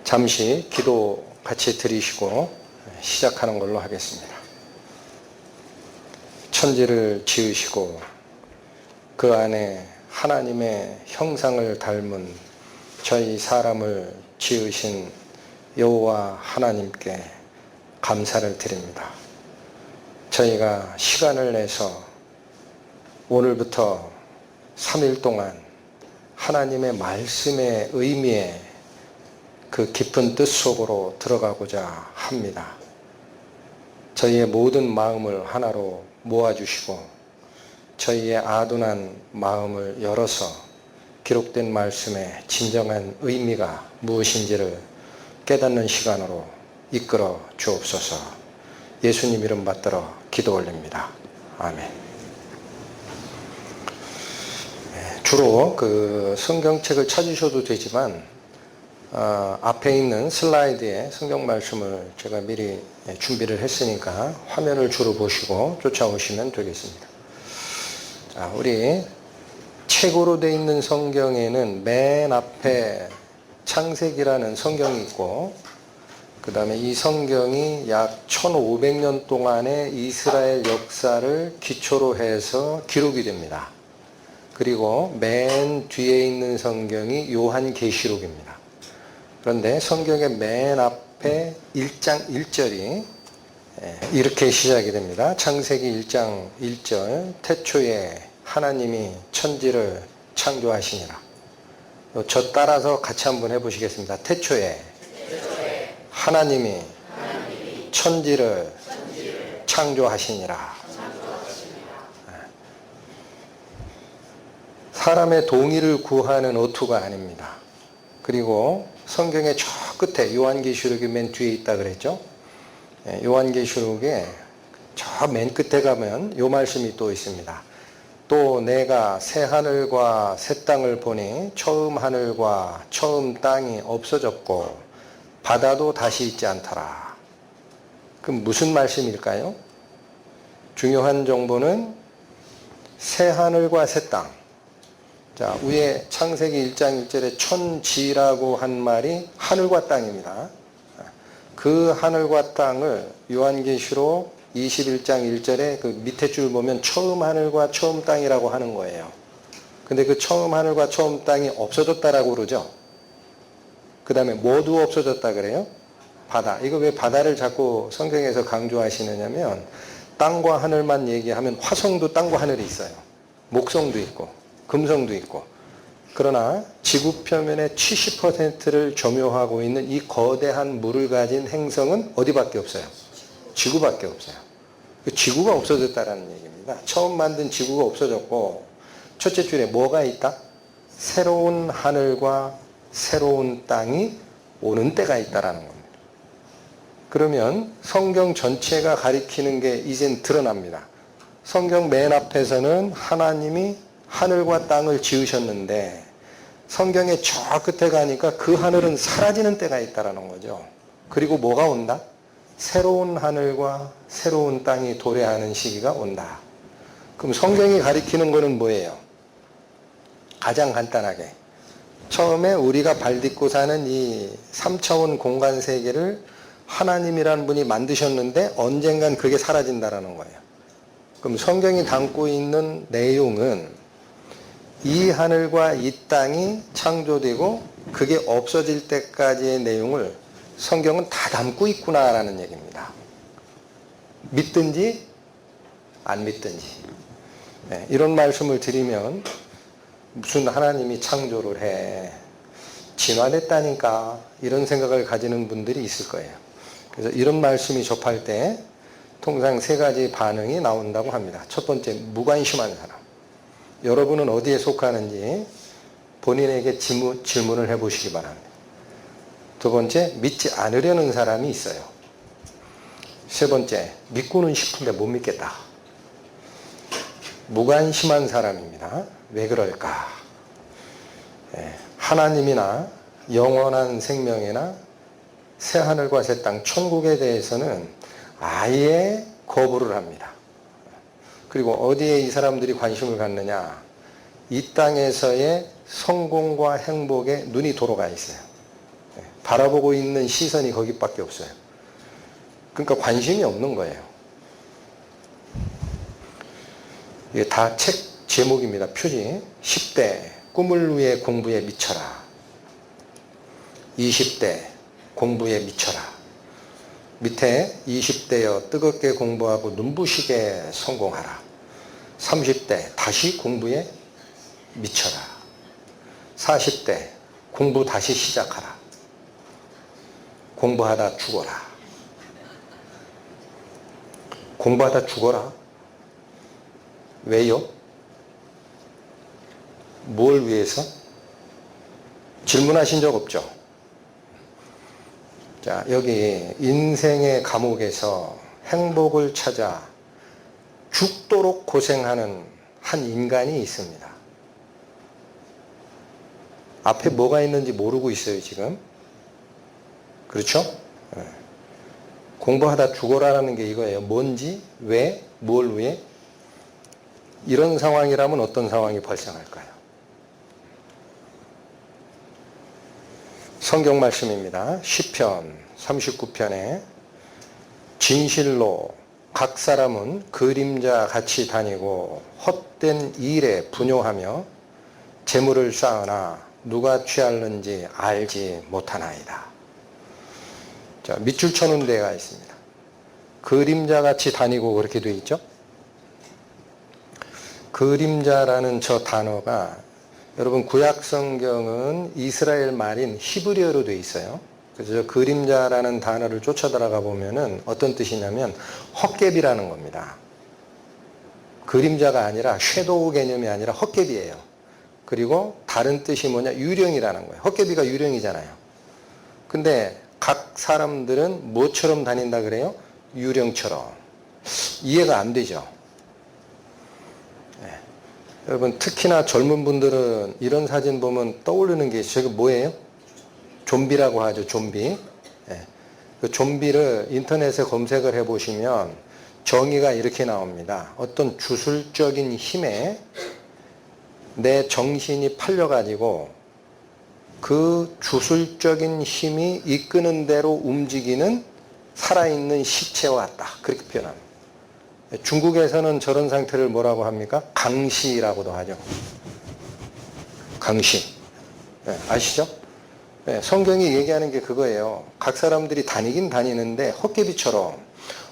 잠시 기도 같이 드리시고 시작하는 걸로 하겠습니다. 천지를 지으시고 그 안에 하나님의 형상을 닮은 저희 사람을 지으신 여호와 하나님께 감사를 드립니다. 저희가 시간을 내서 오늘부터 3일 동안 하나님의 말씀의 의미에 그 깊은 뜻 속으로 들어가고자 합니다. 저희의 모든 마음을 하나로 모아주시고 저희의 아둔한 마음을 열어서 기록된 말씀의 진정한 의미가 무엇인지를 깨닫는 시간으로 이끌어 주옵소서. 예수님 이름 받들어 기도 올립니다. 아멘. 주로 그 성경책을 찾으셔도 되지만 앞에 있는 슬라이드에 성경 말씀을 제가 미리 준비를 했으니까 화면을 주로 보시고 쫓아오시면 되겠습니다. 자, 우리 책으로 되어 있는 성경에는 맨 앞에 창세기라는 성경이 있고 그 다음에 이 성경이 약 1500년 동안의 이스라엘 역사를 기초로 해서 기록이 됩니다. 그리고 맨 뒤에 있는 성경이 요한계시록입니다. 그런데 성경의 맨 앞에 1장 1절이 이렇게 시작이 됩니다. 창세기 1장 1절 태초에 하나님이 천지를 창조하시니라. 저 따라서 같이 한번 해보시겠습니다. 태초에 하나님이 천지를 창조하시니라. 사람의 동의를 구하는 어투가 아닙니다. 그리고 성경의 저 끝에 요한계시록이 맨 뒤에 있다 그랬죠. 요한계시록에 저 맨 끝에 가면 요 말씀이 또 있습니다. 또 내가 새 하늘과 새 땅을 보니 처음 하늘과 처음 땅이 없어졌고 바다도 다시 있지 않더라. 그럼 무슨 말씀일까요? 중요한 정보는 새 하늘과 새 땅. 자, 위에 창세기 1장 1절에 천지라고 한 말이 하늘과 땅입니다. 그 하늘과 땅을 요한계시록 21장 1절에 그 밑에 줄 보면 처음 하늘과 처음 땅이라고 하는 거예요. 근데 그 처음 하늘과 처음 땅이 없어졌다라고 그러죠. 그 다음에 모두 없어졌다 그래요? 바다. 이거 왜 바다를 자꾸 성경에서 강조하시느냐면 땅과 하늘만 얘기하면 화성도 땅과 하늘이 있어요. 목성도 있고 금성도 있고. 그러나 지구 표면의 70%를 점유하고 있는 이 거대한 물을 가진 행성은 어디밖에 없어요? 지구밖에 없어요. 지구가 없어졌다라는 얘기입니다. 처음 만든 지구가 없어졌고 첫째 줄에 뭐가 있다? 새로운 하늘과 새로운 땅이 오는 때가 있다라는 겁니다. 그러면 성경 전체가 가리키는 게 이젠 드러납니다. 성경 맨 앞에서는 하나님이 하늘과 땅을 지으셨는데 성경의 저 끝에 가니까 그 하늘은 사라지는 때가 있다라는 거죠. 그리고 뭐가 온다? 새로운 하늘과 새로운 땅이 도래하는 시기가 온다. 그럼 성경이 가리키는 거는 뭐예요? 가장 간단하게 처음에 우리가 발 딛고 사는 이 3차원 공간 세계를 하나님이라는 분이 만드셨는데 언젠간 그게 사라진다라는 거예요. 그럼 성경이 담고 있는 내용은 이 하늘과 이 땅이 창조되고 그게 없어질 때까지의 내용을 성경은 다 담고 있구나라는 얘기입니다. 믿든지 안 믿든지. 이런 말씀을 드리면 무슨 하나님이 창조를 해. 진화됐다니까 이런 생각을 가지는 분들이 있을 거예요. 그래서 이런 말씀이 접할 때 통상 세 가지 반응이 나온다고 합니다. 첫 번째, 무관심한 사람. 여러분은 어디에 속하는지 본인에게 질문을 해보시기 바랍니다. 두 번째, 믿지 않으려는 사람이 있어요. 세 번째, 믿고는 싶은데 못 믿겠다. 무관심한 사람입니다. 왜 그럴까? 하나님이나 영원한 생명이나 새하늘과 새 땅, 천국에 대해서는 아예 거부를 합니다. 그리고 어디에 이 사람들이 관심을 갖느냐? 이 땅에서의 성공과 행복에 눈이 돌아가 있어요. 바라보고 있는 시선이 거기밖에 없어요. 그러니까 관심이 없는 거예요. 이게 다 책 제목입니다. 표지. 10대 꿈을 위해 공부에 미쳐라. 20대 공부에 미쳐라. 밑에 20대여 뜨겁게 공부하고 눈부시게 성공하라. 30대 다시 공부에 미쳐라. 40대 공부 다시 시작하라. 공부하다 죽어라. 공부하다 죽어라. 왜요? 뭘 위해서? 질문하신 적 없죠? 자, 여기 인생의 감옥에서 행복을 찾아 죽도록 고생하는 한 인간이 있습니다. 앞에 뭐가 있는지 모르고 있어요, 지금. 그렇죠? 네. 공부하다 죽어라라는 게 이거예요. 뭔지, 왜, 뭘 위해? 이런 상황이라면 어떤 상황이 발생할까요? 성경 말씀입니다. 시편 39편에 진실로 각 사람은 그림자 같이 다니고 헛된 일에 분요하며 재물을 쌓으나 누가 취할는지 알지 못하나이다. 자, 밑줄 쳐놓은 데가 있습니다. 그림자 같이 다니고 그렇게 되어 있죠? 그림자라는 저 단어가 여러분 구약 성경은 이스라엘 말인 히브리어로 되어 있어요. 그래서 저 그림자라는 단어를 쫓아 들어가 보면은 어떤 뜻이냐면 헛개비라는 겁니다. 그림자가 아니라 섀도우 개념이 아니라 헛개비예요. 그리고 다른 뜻이 뭐냐? 유령이라는 거예요. 헛개비가 유령이잖아요. 근데 각 사람들은 뭐처럼 다닌다 그래요? 유령처럼. 이해가 안 되죠. 네. 여러분 특히나 젊은 분들은 이런 사진 보면 떠오르는 게 저게 뭐예요? 좀비라고 하죠. 좀비. 네. 그 좀비를 인터넷에 검색을 해보시면 정의가 이렇게 나옵니다. 어떤 주술적인 힘에 내 정신이 팔려가지고 그 주술적인 힘이 이끄는 대로 움직이는 살아있는 시체와 같다. 그렇게 표현합니다. 중국에서는 저런 상태를 뭐라고 합니까? 강시라고도 하죠. 강시. 네, 아시죠? 네, 성경이 얘기하는 게 그거예요. 각 사람들이 다니긴 다니는데 헛개비처럼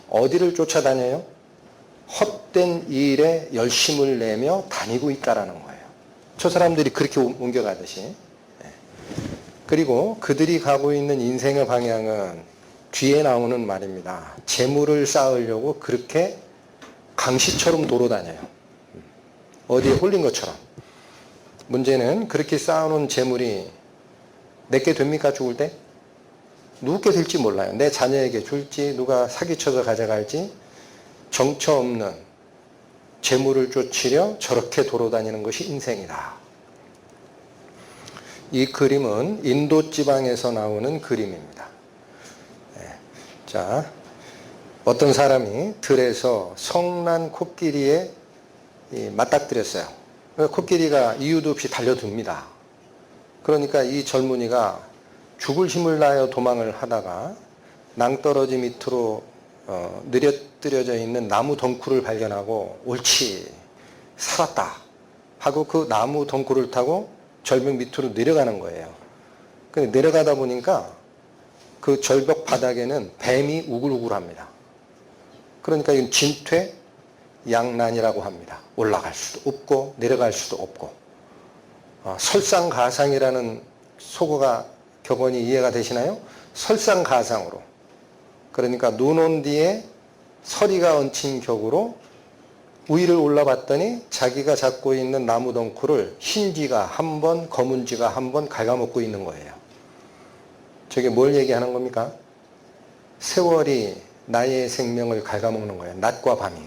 어디를 쫓아다녀요? 헛된 일에 열심을 내며 다니고 있다라는 거예요. 저 사람들이 그렇게 옮겨가듯이. 그리고 그들이 가고 있는 인생의 방향은 뒤에 나오는 말입니다. 재물을 쌓으려고 그렇게 강시처럼 돌아다녀요. 어디에 홀린 것처럼. 문제는 그렇게 쌓아놓은 재물이 내게 됩니까? 죽을 때? 누구께 될지 몰라요. 내 자녀에게 줄지 누가 사기쳐서 가져갈지 정처 없는 재물을 쫓으려 저렇게 돌아다니는 것이 인생이다. 이 그림은 인도 지방에서 나오는 그림입니다. 자, 어떤 사람이 들에서 성난 코끼리에 맞닥뜨렸어요. 코끼리가 이유도 없이 달려듭니다. 그러니까 이 젊은이가 죽을 힘을 다하여 도망을 하다가 낭떠러지 밑으로 느려뜨려져 있는 나무 덩쿨을 발견하고 옳지 살았다 하고 그 나무 덩쿨을 타고 절벽 밑으로 내려가는 거예요. 근데 내려가다 보니까 그 절벽 바닥에는 뱀이 우글우글합니다. 그러니까 이건 진퇴양난이라고 합니다. 올라갈 수도 없고 내려갈 수도 없고. 설상가상이라는 속어가 격언이 이해가 되시나요? 설상가상으로. 그러니까 눈 온 뒤에 서리가 얹힌 격으로 위를 올라봤더니 자기가 잡고 있는 나무 덩쿨을 흰 쥐가 한 번, 검은 쥐가 한 번 갉아먹고 있는 거예요. 저게 뭘 얘기하는 겁니까? 세월이 나의 생명을 갉아먹는 거예요. 낮과 밤이.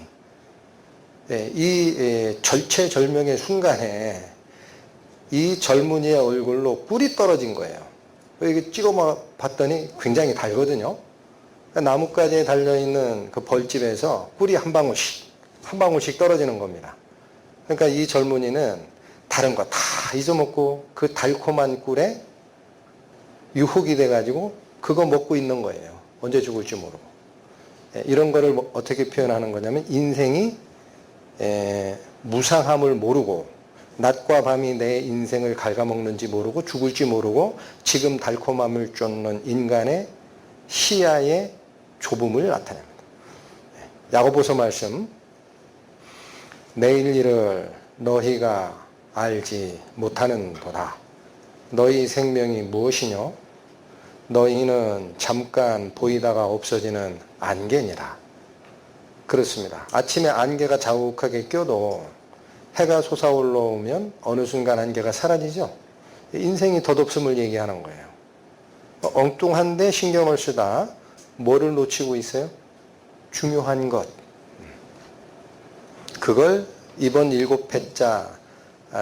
이 절체절명의 순간에 이 젊은이의 얼굴로 꿀이 떨어진 거예요. 이게 찍어 봤더니 굉장히 달거든요. 나뭇가지에 달려있는 그 벌집에서 꿀이 한 방울씩 떨어지는 겁니다. 그러니까 이 젊은이는 다른 거 다 잊어먹고 그 달콤한 꿀에 유혹이 돼가지고 그거 먹고 있는 거예요. 언제 죽을지 모르고. 이런 거를 어떻게 표현하는 거냐면 인생이 무상함을 모르고 낮과 밤이 내 인생을 갉아먹는지 모르고 죽을지 모르고 지금 달콤함을 쫓는 인간의 시야의 좁음을 나타냅니다. 야고보서 말씀, 내일 일을 너희가 알지 못하는도다. 너희 생명이 무엇이뇨? 너희는 잠깐 보이다가 없어지는 안개니라. 그렇습니다. 아침에 안개가 자욱하게 껴도 해가 솟아올라오면 어느 순간 안개가 사라지죠. 인생이 덧없음을 얘기하는 거예요. 엉뚱한데 신경을 쓰다 뭐를 놓치고 있어요? 중요한 것. 그걸 이번 7회자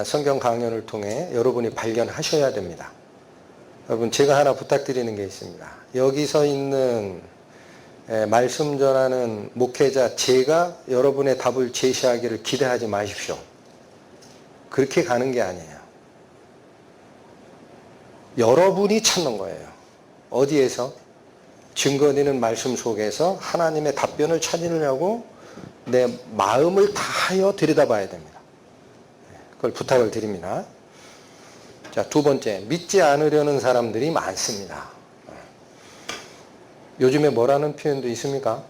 성경 강연을 통해 여러분이 발견하셔야 됩니다. 여러분, 제가 하나 부탁드리는 게 있습니다. 여기서 있는 말씀 전하는 목회자 제가 여러분의 답을 제시하기를 기대하지 마십시오. 그렇게 가는 게 아니에요. 여러분이 찾는 거예요. 어디에서? 증거되는 말씀 속에서 하나님의 답변을 찾으려고 내 마음을 다하여 들여다봐야 됩니다. 그걸 부탁을 드립니다. 자, 두 번째, 믿지 않으려는 사람들이 많습니다. 요즘에 뭐라는 표현도 있습니까?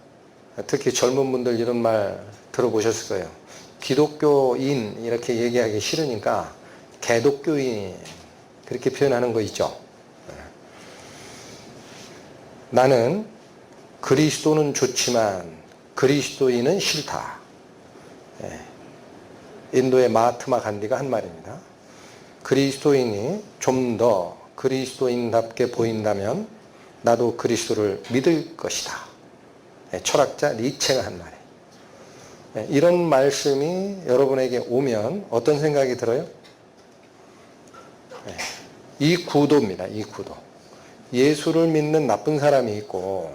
특히 젊은 분들 이런 말 들어보셨을 거예요. 기독교인 이렇게 얘기하기 싫으니까 개독교인 그렇게 표현하는 거 있죠. 나는 그리스도는 좋지만 그리스도인은 싫다. 인도의 마하트마 간디가 한 말입니다. 그리스도인이 좀 더 그리스도인답게 보인다면 나도 그리스도를 믿을 것이다. 철학자 니체가 한 말이에요. 이런 말씀이 여러분에게 오면 어떤 생각이 들어요? 이 구도입니다. 이 구도. 예수를 믿는 나쁜 사람이 있고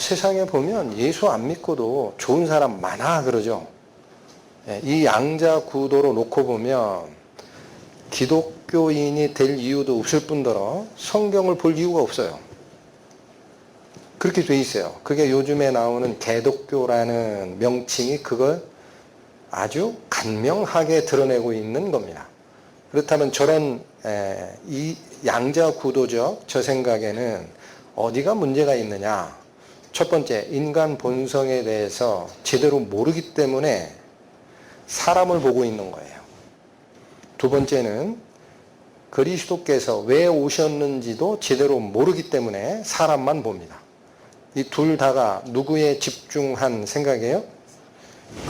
세상에 보면 예수 안 믿고도 좋은 사람 많아 그러죠. 이 양자 구도로 놓고 보면 기독교인이 될 이유도 없을 뿐더러 성경을 볼 이유가 없어요. 그렇게 돼 있어요. 그게 요즘에 나오는 개독교라는 명칭이 그걸 아주 간명하게 드러내고 있는 겁니다. 그렇다면 저런 이 양자 구도적 저 생각에는 어디가 문제가 있느냐? 첫 번째, 인간 본성에 대해서 제대로 모르기 때문에 사람을 보고 있는 거예요. 두 번째는 그리스도께서 왜 오셨는지도 제대로 모르기 때문에 사람만 봅니다. 이 둘 다가 누구에 집중한 생각이에요?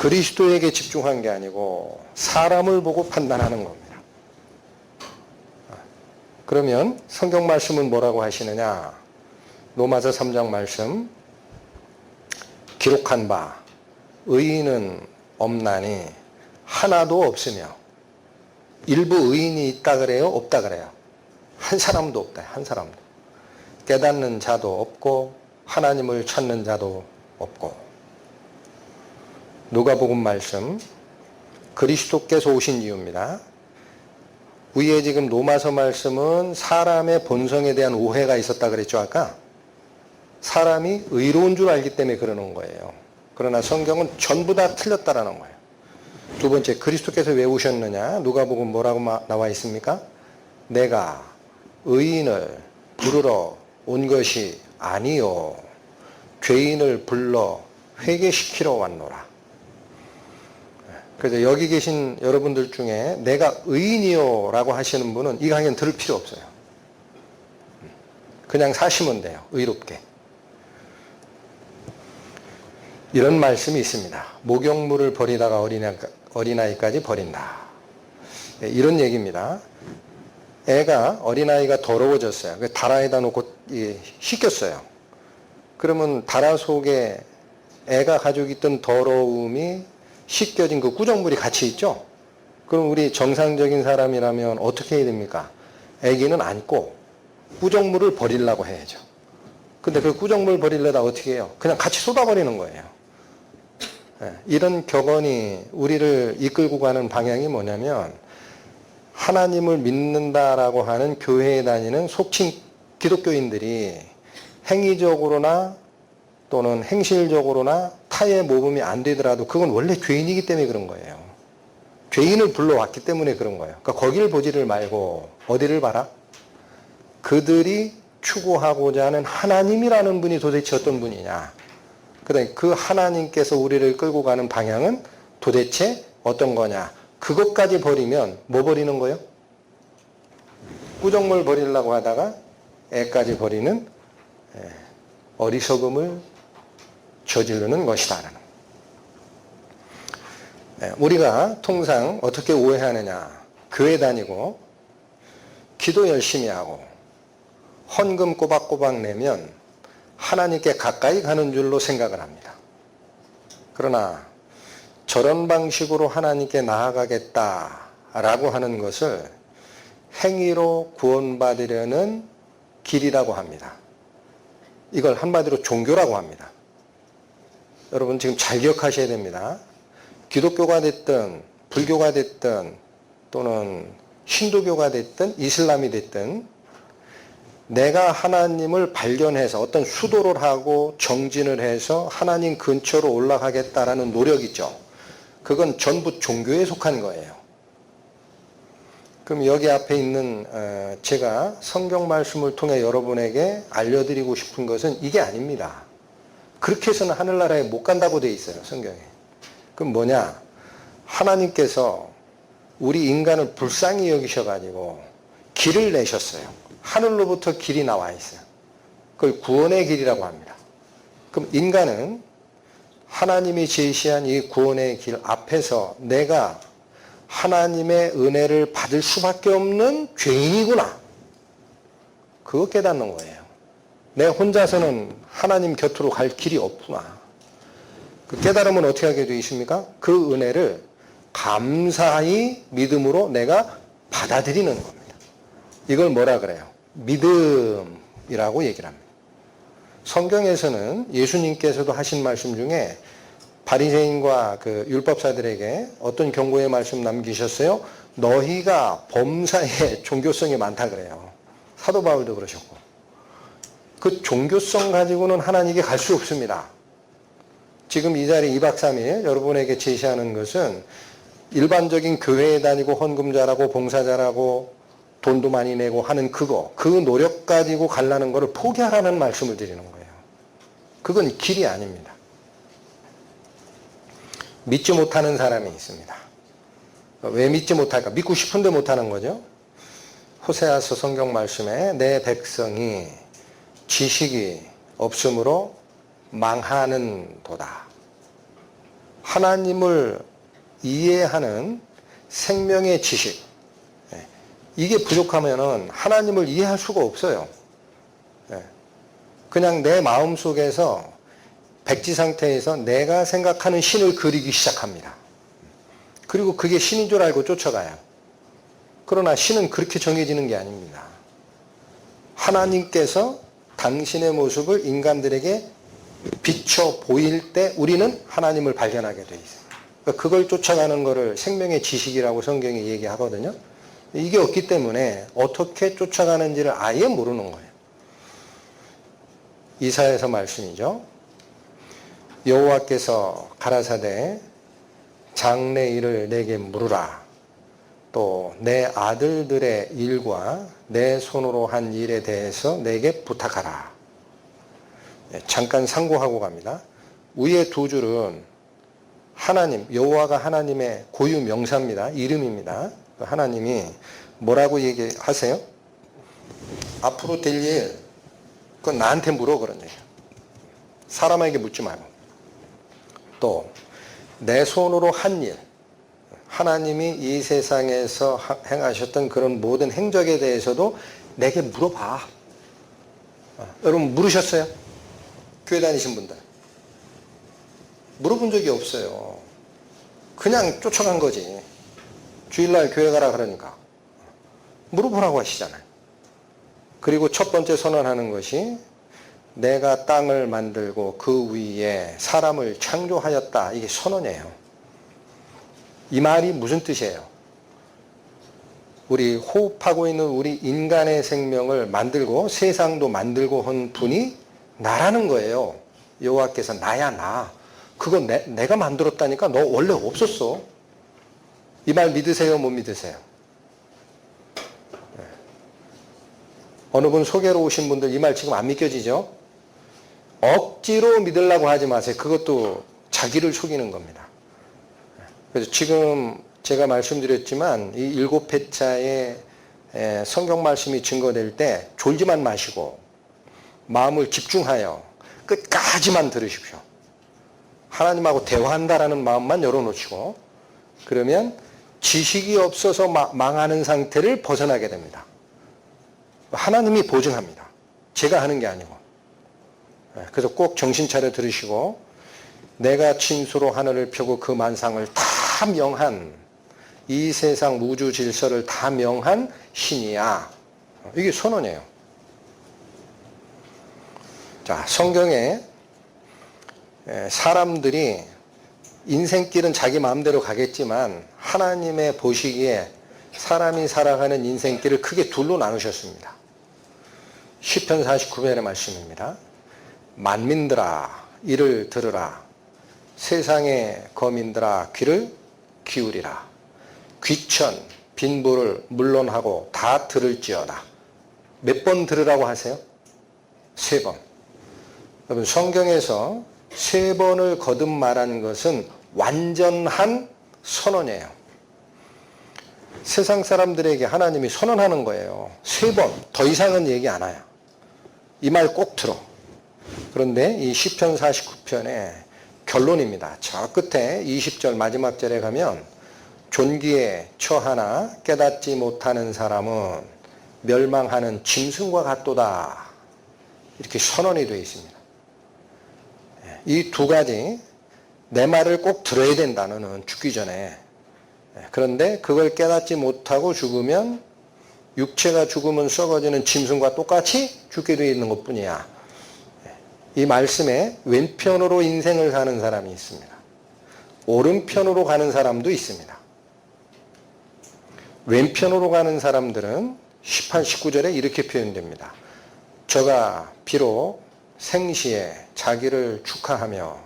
그리스도에게 집중한 게 아니고 사람을 보고 판단하는 겁니다. 그러면 성경 말씀은 뭐라고 하시느냐? 로마서 3장 말씀, 기록한 바 의인은 없나니 하나도 없으며, 일부 의인이 있다 그래요? 없다 그래요? 한 사람도 없다. 한 사람도. 깨닫는 자도 없고 하나님을 찾는 자도 없고. 누가복음 말씀, 그리스도께서 오신 이유입니다. 위에 지금 로마서 말씀은 사람의 본성에 대한 오해가 있었다 그랬죠 아까? 사람이 의로운 줄 알기 때문에 그러는 거예요. 그러나 성경은 전부 다 틀렸다라는 거예요. 두 번째, 그리스도께서 왜 오셨느냐? 누가복음 뭐라고 나와 있습니까? 내가 의인을 부르러 온 것이 아니요 죄인을 불러 회개시키러 왔노라. 그래서 여기 계신 여러분들 중에 내가 의인이요 라고 하시는 분은 이 강연 들을 필요 없어요. 그냥 사시면 돼요. 의롭게. 이런 말씀이 있습니다. 목욕물을 버리다가 어린아이까지 버린다. 이런 얘기입니다. 어린아이가 더러워졌어요. 다라에다 놓고 씻겼어요. 그러면 다라 속에 애가 가지고 있던 더러움이 씻겨진 그 꾸정물이 같이 있죠? 그럼 우리 정상적인 사람이라면 어떻게 해야 됩니까? 애기는 안고 꾸정물을 버리려고 해야죠. 근데 그 꾸정물 버리려다 어떻게 해요? 그냥 같이 쏟아버리는 거예요. 이런 격언이 우리를 이끌고 가는 방향이 뭐냐면 하나님을 믿는다라고 하는 교회에 다니는 속칭 기독교인들이 행위적으로나 또는 행실적으로나 타의 모범이 안 되더라도 그건 원래 죄인이기 때문에 그런 거예요. 죄인을 불러왔기 때문에 그런 거예요. 그러니까 거기를 보지를 말고 어디를 봐라? 그들이 추구하고자 하는 하나님이라는 분이 도대체 어떤 분이냐. 그다음에 그 하나님께서 우리를 끌고 가는 방향은 도대체 어떤 거냐. 그것까지 버리면 뭐 버리는 거예요? 꾸정물 버리려고 하다가 애까지 버리는 어리석음을 저지르는 것이다. 우리가 통상 어떻게 오해하느냐. 교회 다니고 기도 열심히 하고 헌금 꼬박꼬박 내면 하나님께 가까이 가는 줄로 생각을 합니다. 그러나 저런 방식으로 하나님께 나아가겠다라고 하는 것을 행위로 구원받으려는 길이라고 합니다. 이걸 한마디로 종교라고 합니다. 여러분 지금 잘 기억하셔야 됩니다. 기독교가 됐든 불교가 됐든 또는 힌두교가 됐든 이슬람이 됐든 내가 하나님을 발견해서 어떤 수도를 하고 정진을 해서 하나님 근처로 올라가겠다라는 노력이죠. 그건 전부 종교에 속한 거예요. 그럼 여기 앞에 있는 제가 성경 말씀을 통해 여러분에게 알려드리고 싶은 것은 이게 아닙니다. 그렇게 해서는 하늘나라에 못 간다고 돼 있어요. 성경에. 그럼 뭐냐? 하나님께서 우리 인간을 불쌍히 여기셔가지고 길을 내셨어요. 하늘로부터 길이 나와 있어요. 그걸 구원의 길이라고 합니다. 그럼 인간은 하나님이 제시한 이 구원의 길 앞에서 내가 하나님의 은혜를 받을 수밖에 없는 죄인이구나. 그거 깨닫는 거예요. 내 혼자서는 하나님 곁으로 갈 길이 없구나. 그 깨달으면 어떻게 하게 되어 있습니까? 그 은혜를 감사히 믿음으로 내가 받아들이는 겁니다. 이걸 뭐라 그래요? 믿음이라고 얘기를 합니다. 성경에서는 예수님께서도 하신 말씀 중에 바리새인과 그 율법사들에게 어떤 경고의 말씀 남기셨어요? 너희가 범사에 종교성이 많다 그래요. 사도 바울도 그러셨고. 그 종교성 가지고는 하나님께 갈 수 없습니다. 지금 이 자리 2박 3일 여러분에게 제시하는 것은 일반적인 교회에 다니고 헌금 잘하고 봉사 잘하고 돈도 많이 내고 하는 그거, 그 노력 가지고 가려는 거를 포기하라는 말씀을 드리는 거예요. 그건 길이 아닙니다. 믿지 못하는 사람이 있습니다. 왜 믿지 못할까? 믿고 싶은데 못하는 거죠. 호세아서 성경 말씀에 내 백성이 지식이 없으므로 망하는 도다. 하나님을 이해하는 생명의 지식, 이게 부족하면은 하나님을 이해할 수가 없어요. 그냥 내 마음속에서 백지 상태에서 내가 생각하는 신을 그리기 시작합니다. 그리고 그게 신인 줄 알고 쫓아가요. 그러나 신은 그렇게 정해지는 게 아닙니다. 하나님께서 당신의 모습을 인간들에게 비춰 보일 때 우리는 하나님을 발견하게 돼 있어요. 그걸 쫓아가는 것을 생명의 지식이라고 성경이 얘기하거든요. 이게 없기 때문에 어떻게 쫓아가는지를 아예 모르는 거예요. 이사야서 말씀이죠. 여호와께서 가라사대 장래 일을 내게 물으라. 또 내 아들들의 일과 내 손으로 한 일에 대해서 내게 부탁하라. 잠깐 상고하고 갑니다. 위에 두 줄은 하나님, 여호와가 하나님의 고유 명사입니다. 이름입니다. 하나님이 뭐라고 얘기하세요? 앞으로 될 일, 그건 나한테 물어 그런 얘기예요. 사람에게 묻지 말고. 또 내 손으로 한 일, 하나님이 이 세상에서 행하셨던 그런 모든 행적에 대해서도 내게 물어봐. 여러분 물으셨어요? 교회 다니신 분들. 물어본 적이 없어요. 그냥 쫓아간 거지. 주일날 교회 가라 그러니까. 물어보라고 하시잖아요. 그리고 첫 번째 선언하는 것이 내가 땅을 만들고 그 위에 사람을 창조하였다. 이게 선언이에요. 이 말이 무슨 뜻이에요? 우리 호흡하고 있는 우리 인간의 생명을 만들고 세상도 만들고 한 분이 나라는 거예요. 여호와께서 나야 나. 그거 내가 만들었다니까. 너 원래 없었어. 이 말 믿으세요? 못 믿으세요? 네. 어느 분 소개로 오신 분들 이 말 지금 안 믿겨지죠? 억지로 믿으려고 하지 마세요. 그것도 자기를 속이는 겁니다. 그래서 지금 제가 말씀드렸지만 이 7회차에 성경 말씀이 증거될 때 졸지만 마시고 마음을 집중하여 끝까지만 들으십시오. 하나님하고 대화한다라는 마음만 열어놓으시고 그러면 지식이 없어서 망하는 상태를 벗어나게 됩니다. 하나님이 보증합니다. 제가 하는 게 아니고. 그래서 꼭 정신 차려 들으시고 내가 진수로 하늘을 펴고 그 만상을 다 명한 이 세상 우주 질서를 다 명한 신이야. 이게 선언이에요. 자, 성경에 사람들이 인생길은 자기 마음대로 가겠지만 하나님의 보시기에 사람이 살아가는 인생길을 크게 둘로 나누셨습니다. 시편 49편의 말씀입니다. 만민들아 이를 들으라. 세상의 거민들아 귀를 기울이라. 귀천 빈부를 물론하고 다 들을지어다. 몇 번 들으라고 하세요? 3번. 여러분 성경에서 3번을 거듭 말한 것은 완전한 선언이에요. 세상 사람들에게 하나님이 선언하는 거예요. 3번 더 이상은 얘기 안 해요. 이 말 꼭 들어. 그런데 이 시편 49편의 결론입니다. 저 끝에 20절 마지막 절에 가면 존귀에 처하나 깨닫지 못하는 사람은 멸망하는 짐승과 같도다. 이렇게 선언이 되어 있습니다. 이 두 가지 내 말을 꼭 들어야 된다. 너는 죽기 전에. 그런데 그걸 깨닫지 못하고 죽으면 육체가 죽으면 썩어지는 짐승과 똑같이 죽게 되어 있는 것뿐이야. 이 말씀에 왼편으로 인생을 사는 사람이 있습니다. 오른편으로 가는 사람도 있습니다. 왼편으로 가는 사람들은 18, 19절에 이렇게 표현됩니다. 저가 비록 생시에 자기를 축하하며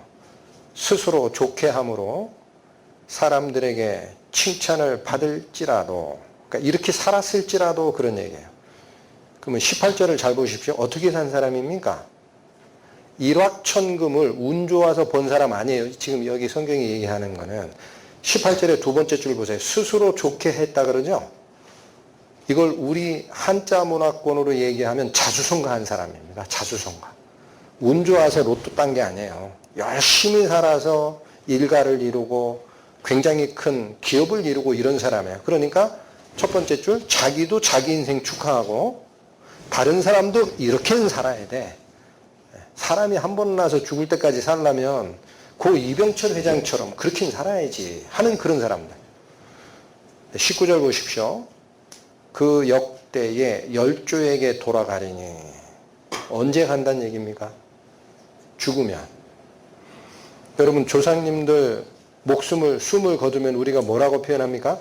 스스로 좋게 함으로 사람들에게 칭찬을 받을지라도, 그러니까 이렇게 살았을지라도 그런 얘기예요. 그러면 18절을 잘 보십시오. 어떻게 산 사람입니까? 일확천금을 운 좋아서 본 사람 아니에요. 지금 여기 성경이 얘기하는 거는 18절의 두 번째 줄 보세요. 스스로 좋게 했다 그러죠? 이걸 우리 한자 문화권으로 얘기하면 자수성가한 사람입니다. 자수성가. 운 좋아서 로또 딴 게 아니에요. 열심히 살아서 일가를 이루고 굉장히 큰 기업을 이루고 이런 사람이에요. 그러니까 첫 번째 줄 자기도 자기 인생 축하하고 다른 사람도 이렇게는 살아야 돼. 사람이 한 번 나서 죽을 때까지 살려면 고 이병철 회장처럼 그렇게는 살아야지 하는 그런 사람들. 19절 보십시오. 그 역대에 열조에게 돌아가리니 언제 간다는 얘기입니까? 죽으면. 여러분 조상님들 숨을 거두면 우리가 뭐라고 표현합니까?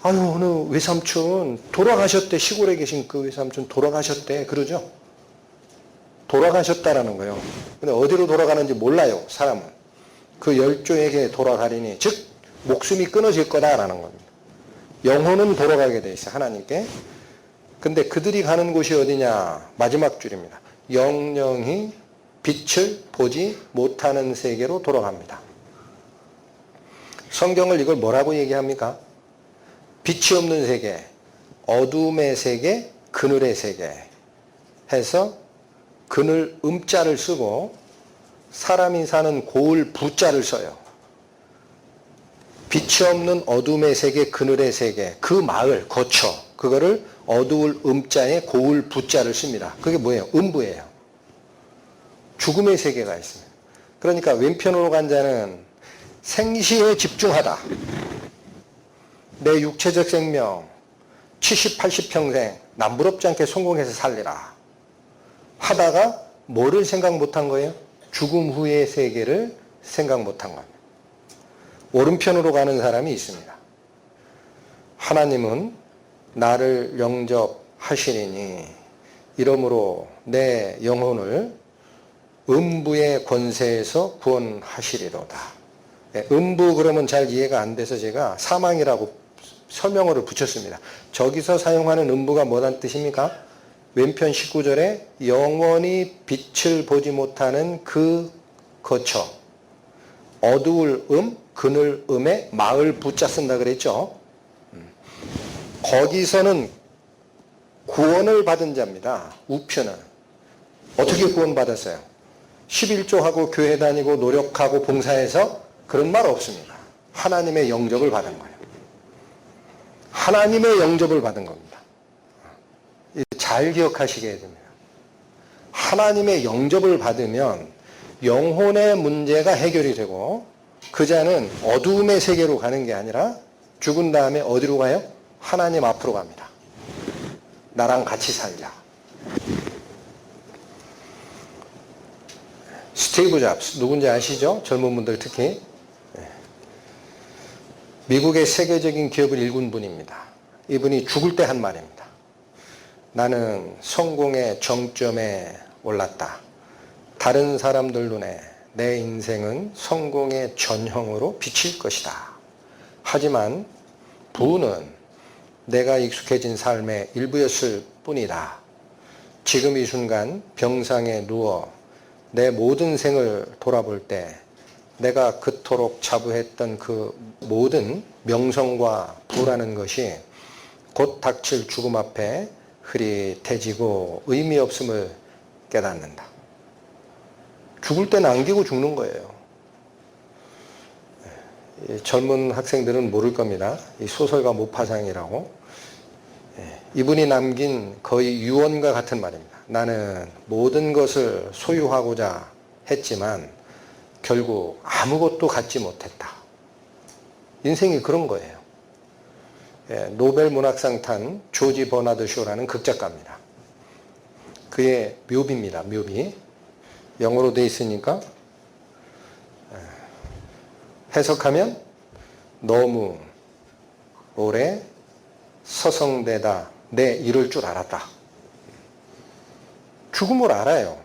아유 어느 외삼촌 돌아가셨대. 시골에 계신 그 외삼촌 돌아가셨대. 그러죠? 돌아가셨다라는 거예요. 근데 어디로 돌아가는지 몰라요. 사람은. 그 열조에게 돌아가리니 즉 목숨이 끊어질 거다라는 겁니다. 영혼은 돌아가게 돼 있어요. 하나님께. 근데 그들이 가는 곳이 어디냐? 마지막 줄입니다. 영영이 빛을 보지 못하는 세계로 돌아갑니다. 성경을 이걸 뭐라고 얘기합니까? 빛이 없는 세계, 어둠의 세계, 그늘의 세계 해서 그늘 음자를 쓰고 사람이 사는 고을 부자를 써요. 빛이 없는 어둠의 세계, 그늘의 세계, 그 마을, 거처, 그거를 어두울 음자에 고을 부자를 씁니다. 그게 뭐예요? 음부예요. 죽음의 세계가 있습니다. 그러니까 왼편으로 간 자는 생시에 집중하다. 내 육체적 생명 70, 80평생 남부럽지 않게 성공해서 살리라. 하다가 뭐를 생각 못한 거예요? 죽음 후의 세계를 생각 못한 겁니다. 오른편으로 가는 사람이 있습니다. 하나님은 나를 영접하시리니 이러므로 내 영혼을 음부의 권세에서 구원하시리로다. 음부 그러면 잘 이해가 안 돼서 제가 사망이라고 설명어를 붙였습니다. 저기서 사용하는 음부가 뭐란 뜻입니까? 왼편 19절에 영원히 빛을 보지 못하는 그 거처, 어두울 그늘 에 마을 부자 쓴다 그랬죠. 거기서는 구원을 받은 자입니다. 우편은. 어떻게 구원받았어요? 11조하고 교회 다니고 노력하고 봉사해서 그런 말 없습니다. 하나님의 영접을 받은 거예요. 하나님의 영접을 받은 겁니다. 잘 기억하시게 됩니다. 하나님의 영접을 받으면 영혼의 문제가 해결이 되고 그 자는 어두움의 세계로 가는 게 아니라 죽은 다음에 어디로 가요? 하나님 앞으로 갑니다. 나랑 같이 살자. 스티브 잡스 누군지 아시죠? 젊은 분들 특히. 미국의 세계적인 기업을 일군 분입니다. 이분이 죽을 때 한 말입니다. 나는 성공의 정점에 올랐다. 다른 사람들 눈에 내 인생은 성공의 전형으로 비칠 것이다. 하지만 부는 내가 익숙해진 삶의 일부였을 뿐이다. 지금 이 순간 병상에 누워 내 모든 생을 돌아볼 때 내가 그토록 자부했던 그 모든 명성과 부라는 것이 곧 닥칠 죽음 앞에 흐릿해지고 의미 없음을 깨닫는다. 죽을 때 남기고 죽는 거예요. 젊은 학생들은 모를 겁니다. 이 소설가 모파상이라고. 이분이 남긴 거의 유언과 같은 말입니다. 나는 모든 것을 소유하고자 했지만 결국 아무것도 갖지 못했다. 인생이 그런 거예요. 노벨 문학상 탄 조지 버나드 쇼라는 극작가입니다. 그의 묘비입니다. 묘비. 영어로 돼 있으니까 해석하면 너무 오래 서성대다 내 이럴 줄 알았다. 죽음을 알아요.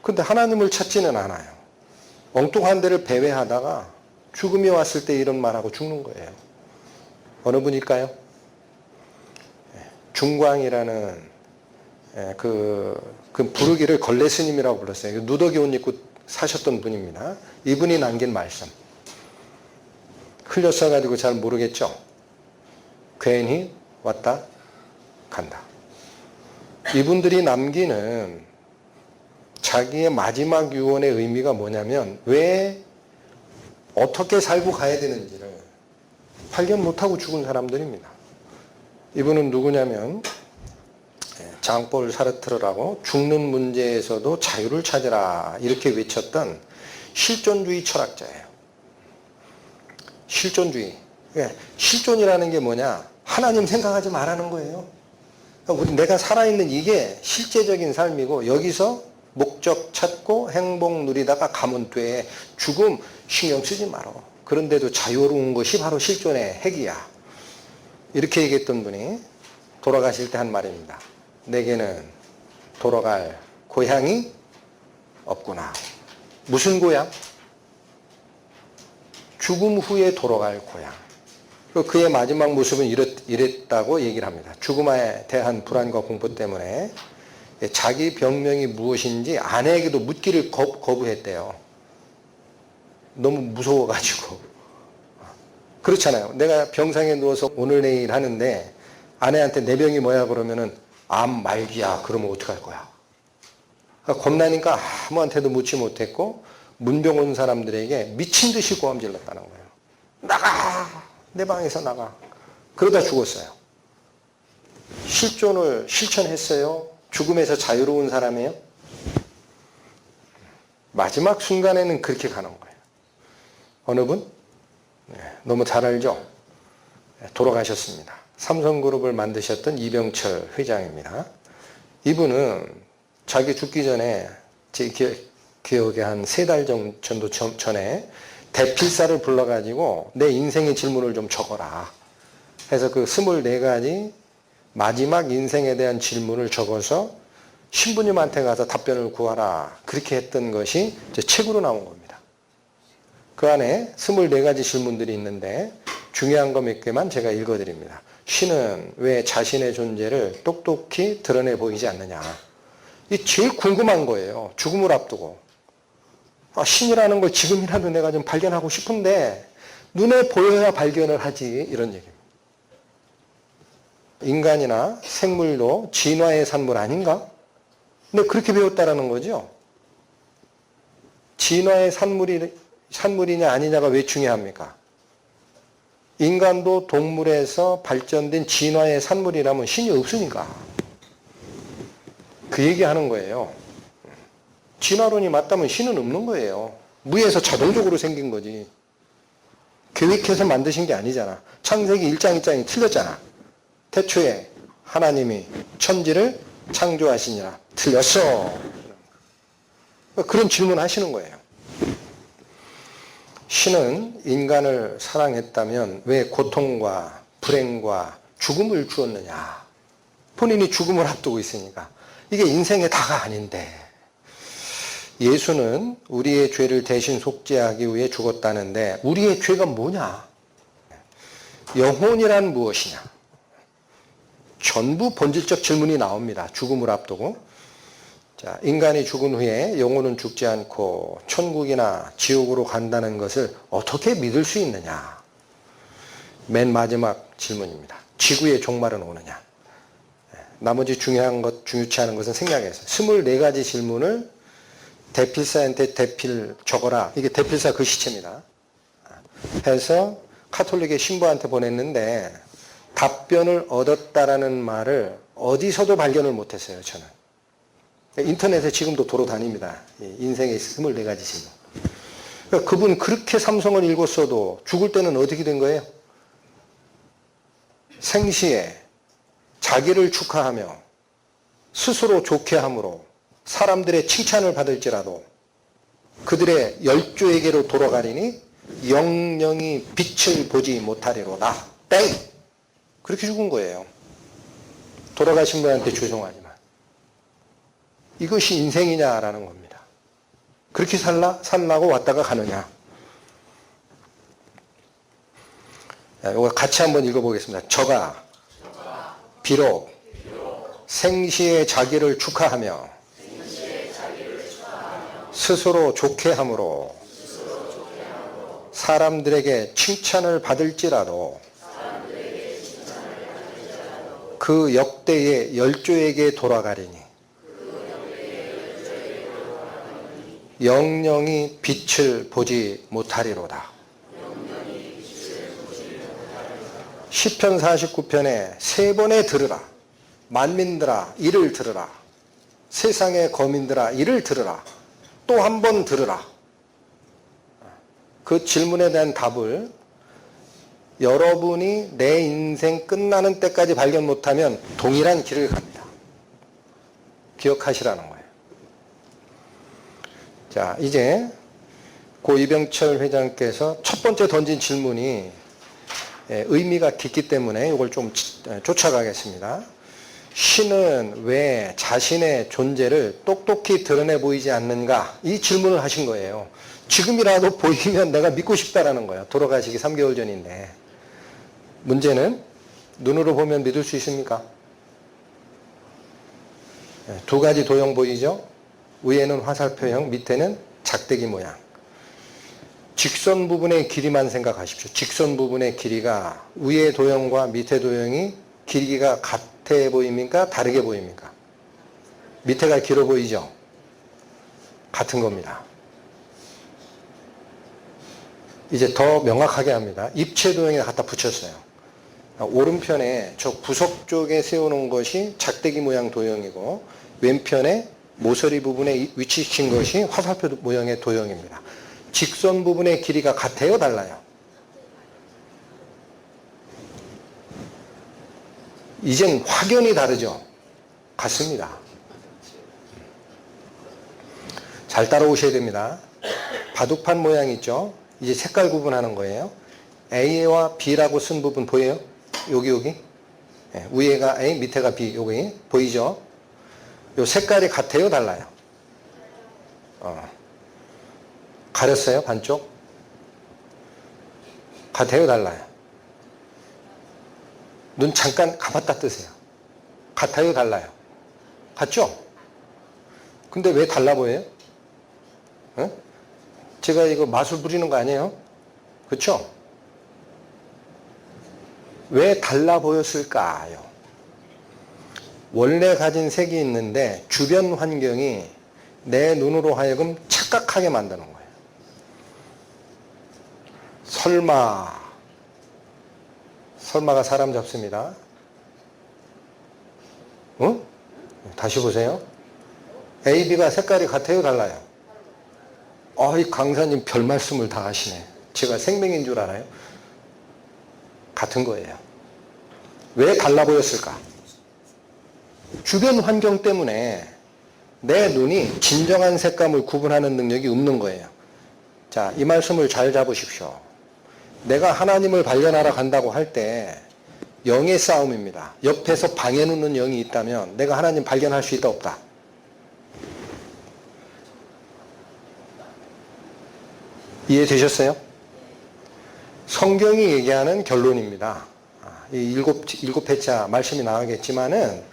근데 하나님을 찾지는 않아요. 엉뚱한 데를 배회하다가 죽음이 왔을 때 이런 말하고 죽는 거예요. 어느 분일까요? 중광이라는 그 부르기를 걸레 스님이라고 불렀어요. 누더기 옷 입고 사셨던 분입니다. 이분이 남긴 말씀. 흘렸어가지고 잘 모르겠죠? 괜히 왔다 간다. 이분들이 남기는 자기의 마지막 유언의 의미가 뭐냐면 왜 어떻게 살고 가야 되는지를 발견 못하고 죽은 사람들입니다. 이분은 누구냐면 장폴 사르트르라고 죽는 문제에서도 자유를 찾으라 이렇게 외쳤던 실존주의 철학자예요. 실존주의. 실존이라는 게 뭐냐? 하나님 생각하지 말라는 거예요. 내가 살아있는 이게 실제적인 삶이고 여기서 목적 찾고 행복 누리다가 가면 돼. 죽음 신경 쓰지 말어. 그런데도 자유로운 것이 바로 실존의 핵이야. 이렇게 얘기했던 분이 돌아가실 때 한 말입니다. 내게는 돌아갈 고향이 없구나. 무슨 고향? 죽음 후에 돌아갈 고향. 그의 마지막 모습은 이랬다고 얘기를 합니다. 죽음에 대한 불안과 공포 때문에 자기 병명이 무엇인지 아내에게도 묻기를 거부했대요. 너무 무서워가지고. 그렇잖아요. 내가 병상에 누워서 오늘 내일 하는데 아내한테 내 병이 뭐야 그러면은 암 말기야. 그러면 어떡할 거야? 그러니까 겁나니까 아무한테도 묻지 못했고 문병 온 사람들에게 미친 듯이 고함질렀다는 거예요. 나가! 내 방에서 나가. 그러다 죽었어요. 실존을 실천했어요. 죽음에서 자유로운 사람이에요. 마지막 순간에는 그렇게 가는 거예요. 어느 분? 너무 잘 알죠? 돌아가셨습니다. 삼성그룹을 만드셨던 이병철 회장입니다. 이분은 자기 죽기 전에 제 기억에 한 3달 정도 전에 대필사를 불러가지고 내 인생의 질문을 좀 적어라. 해서 그 24가지 마지막 인생에 대한 질문을 적어서 신부님한테 가서 답변을 구하라. 그렇게 했던 것이 제 책으로 나온 겁니다. 그 안에 24가지 질문들이 있는데 중요한 거 몇 개만 제가 읽어드립니다. 신은 왜 자신의 존재를 똑똑히 드러내 보이지 않느냐. 이 제일 궁금한 거예요. 죽음을 앞두고. 신이라는 걸 지금이라도 내가 좀 발견하고 싶은데 눈에 보여야 발견을 하지. 이런 얘기입니다. 인간이나 생물도 진화의 산물 아닌가? 근데 그렇게 배웠다라는 거죠. 진화의 산물이냐 아니냐가 왜 중요합니까? 인간도 동물에서 발전된 진화의 산물이라면 신이 없으니까. 그 얘기하는 거예요. 진화론이 맞다면 신은 없는 거예요. 무에서 자동적으로 생긴 거지. 계획해서 만드신 게 아니잖아. 창세기 1장 1장이 틀렸잖아. 태초에 하나님이 천지를 창조하시니라. 틀렸어. 그런 질문 하시는 거예요. 신은 인간을 사랑했다면 왜 고통과 불행과 죽음을 주었느냐. 본인이 죽음을 앞두고 있으니까. 이게 인생의 다가 아닌데. 예수는 우리의 죄를 대신 속죄하기 위해 죽었다는데 우리의 죄가 뭐냐? 영혼이란 무엇이냐? 전부 본질적 질문이 나옵니다. 죽음을 앞두고. 자, 인간이 죽은 후에 영혼은 죽지 않고 천국이나 지옥으로 간다는 것을 어떻게 믿을 수 있느냐? 맨 마지막 질문입니다. 지구의 종말은 오느냐? 나머지 중요치 않은 것은 생략해서 24가지 질문을 대필사한테 대필 적어라. 이게 대필사 글씨체입니다. 해서 카톨릭의 신부한테 보냈는데 답변을 얻었다라는 말을 어디서도 발견을 못했어요. 저는. 인터넷에 지금도 돌아다닙니다. 인생의 24가지 질문. 그러니까 그분 그렇게 삼성을 읽었어도 죽을 때는 어떻게 된 거예요? 생시에 자기를 축하하며 스스로 좋게 함으로 사람들의 칭찬을 받을지라도 그들의 열조에게로 돌아가리니 영영이 빛을 보지 못하리로다. 땡! 그렇게 죽은 거예요. 돌아가신 분한테 죄송하지만. 이것이 인생이냐라는 겁니다. 그렇게 살라고 왔다가 가느냐. 이거 같이 한번 읽어보겠습니다. 저가 비록 생시에 자기를 축하하며 스스로 좋게 함으로 사람들에게 칭찬을 받을지라도 그 역대의 열조에게 돌아가리니 영영이 빛을 보지 못하리로다. 시편 49편에 3번에 들으라. 만민들아 이를 들으라. 세상의 거민들아 이를 들으라. 또 한 번 들으라. 그 질문에 대한 답을 여러분이 내 인생 끝나는 때까지 발견 못하면 동일한 길을 갑니다. 기억하시라는 거예요. 자, 이제 고 이병철 회장께서 첫 번째 던진 질문이 의미가 깊기 때문에 이걸 좀 쫓아가겠습니다. 신은 왜 자신의 존재를 똑똑히 드러내 보이지 않는가? 이 질문을 하신 거예요. 지금이라도 보이면 내가 믿고 싶다라는 거예요. 돌아가시기 3개월 전인데. 문제는 눈으로 보면 믿을 수 있습니까? 2가지 도형 보이죠? 위에는 화살표형, 밑에는 작대기 모양. 직선 부분의 길이만 생각하십시오. 직선 부분의 길이가 위의 도형과 밑의 도형이 길이가 같아 보입니까? 다르게 보입니까? 밑에가 길어 보이죠? 같은 겁니다. 이제 더 명확하게 합니다. 입체 도형에 갖다 붙였어요. 오른편에 저 구석 쪽에 세우는 것이 작대기 모양 도형이고 왼편에 모서리 부분에 위치시킨 것이 화살표 모양의 도형입니다. 직선 부분의 길이가 같아요? 달라요? 이젠 확연히 다르죠? 같습니다. 잘 따라오셔야 됩니다. 바둑판 모양 있죠? 이제 색깔 구분하는 거예요. A와 B라고 쓴 부분 보여요? 여기. 예, 위에가 A, 밑에가 B, 여기. 보이죠? 요 색깔이 같아요, 달라요? 가렸어요, 반쪽? 같아요, 달라요? 눈 잠깐 감았다 뜨세요. 같아요, 달라요? 같죠? 근데 왜 달라 보여요? 어? 제가 이거 마술 부리는 거 아니에요? 그렇죠? 왜 달라 보였을까요? 원래 가진 색이 있는데 주변 환경이 내 눈으로 하여금 착각하게 만드는 거예요. 설마가 사람 잡습니다. 다시 보세요. A, B가 색깔이 같아요, 달라요? 이 강사님 별 말씀을 다 하시네. 제가 생명인 줄 알아요? 같은 거예요. 왜 달라 보였을까? 주변 환경 때문에 내 눈이 진정한 색감을 구분하는 능력이 없는 거예요. 자, 이 말씀을 잘 잡으십시오. 내가 하나님을 발견하러 간다고 할 때 영의 싸움입니다. 옆에서 방해놓는 영이 있다면 내가 하나님 발견할 수 있다, 없다? 이해되셨어요? 성경이 얘기하는 결론입니다. 이 일곱 회차 말씀이 나가겠지만은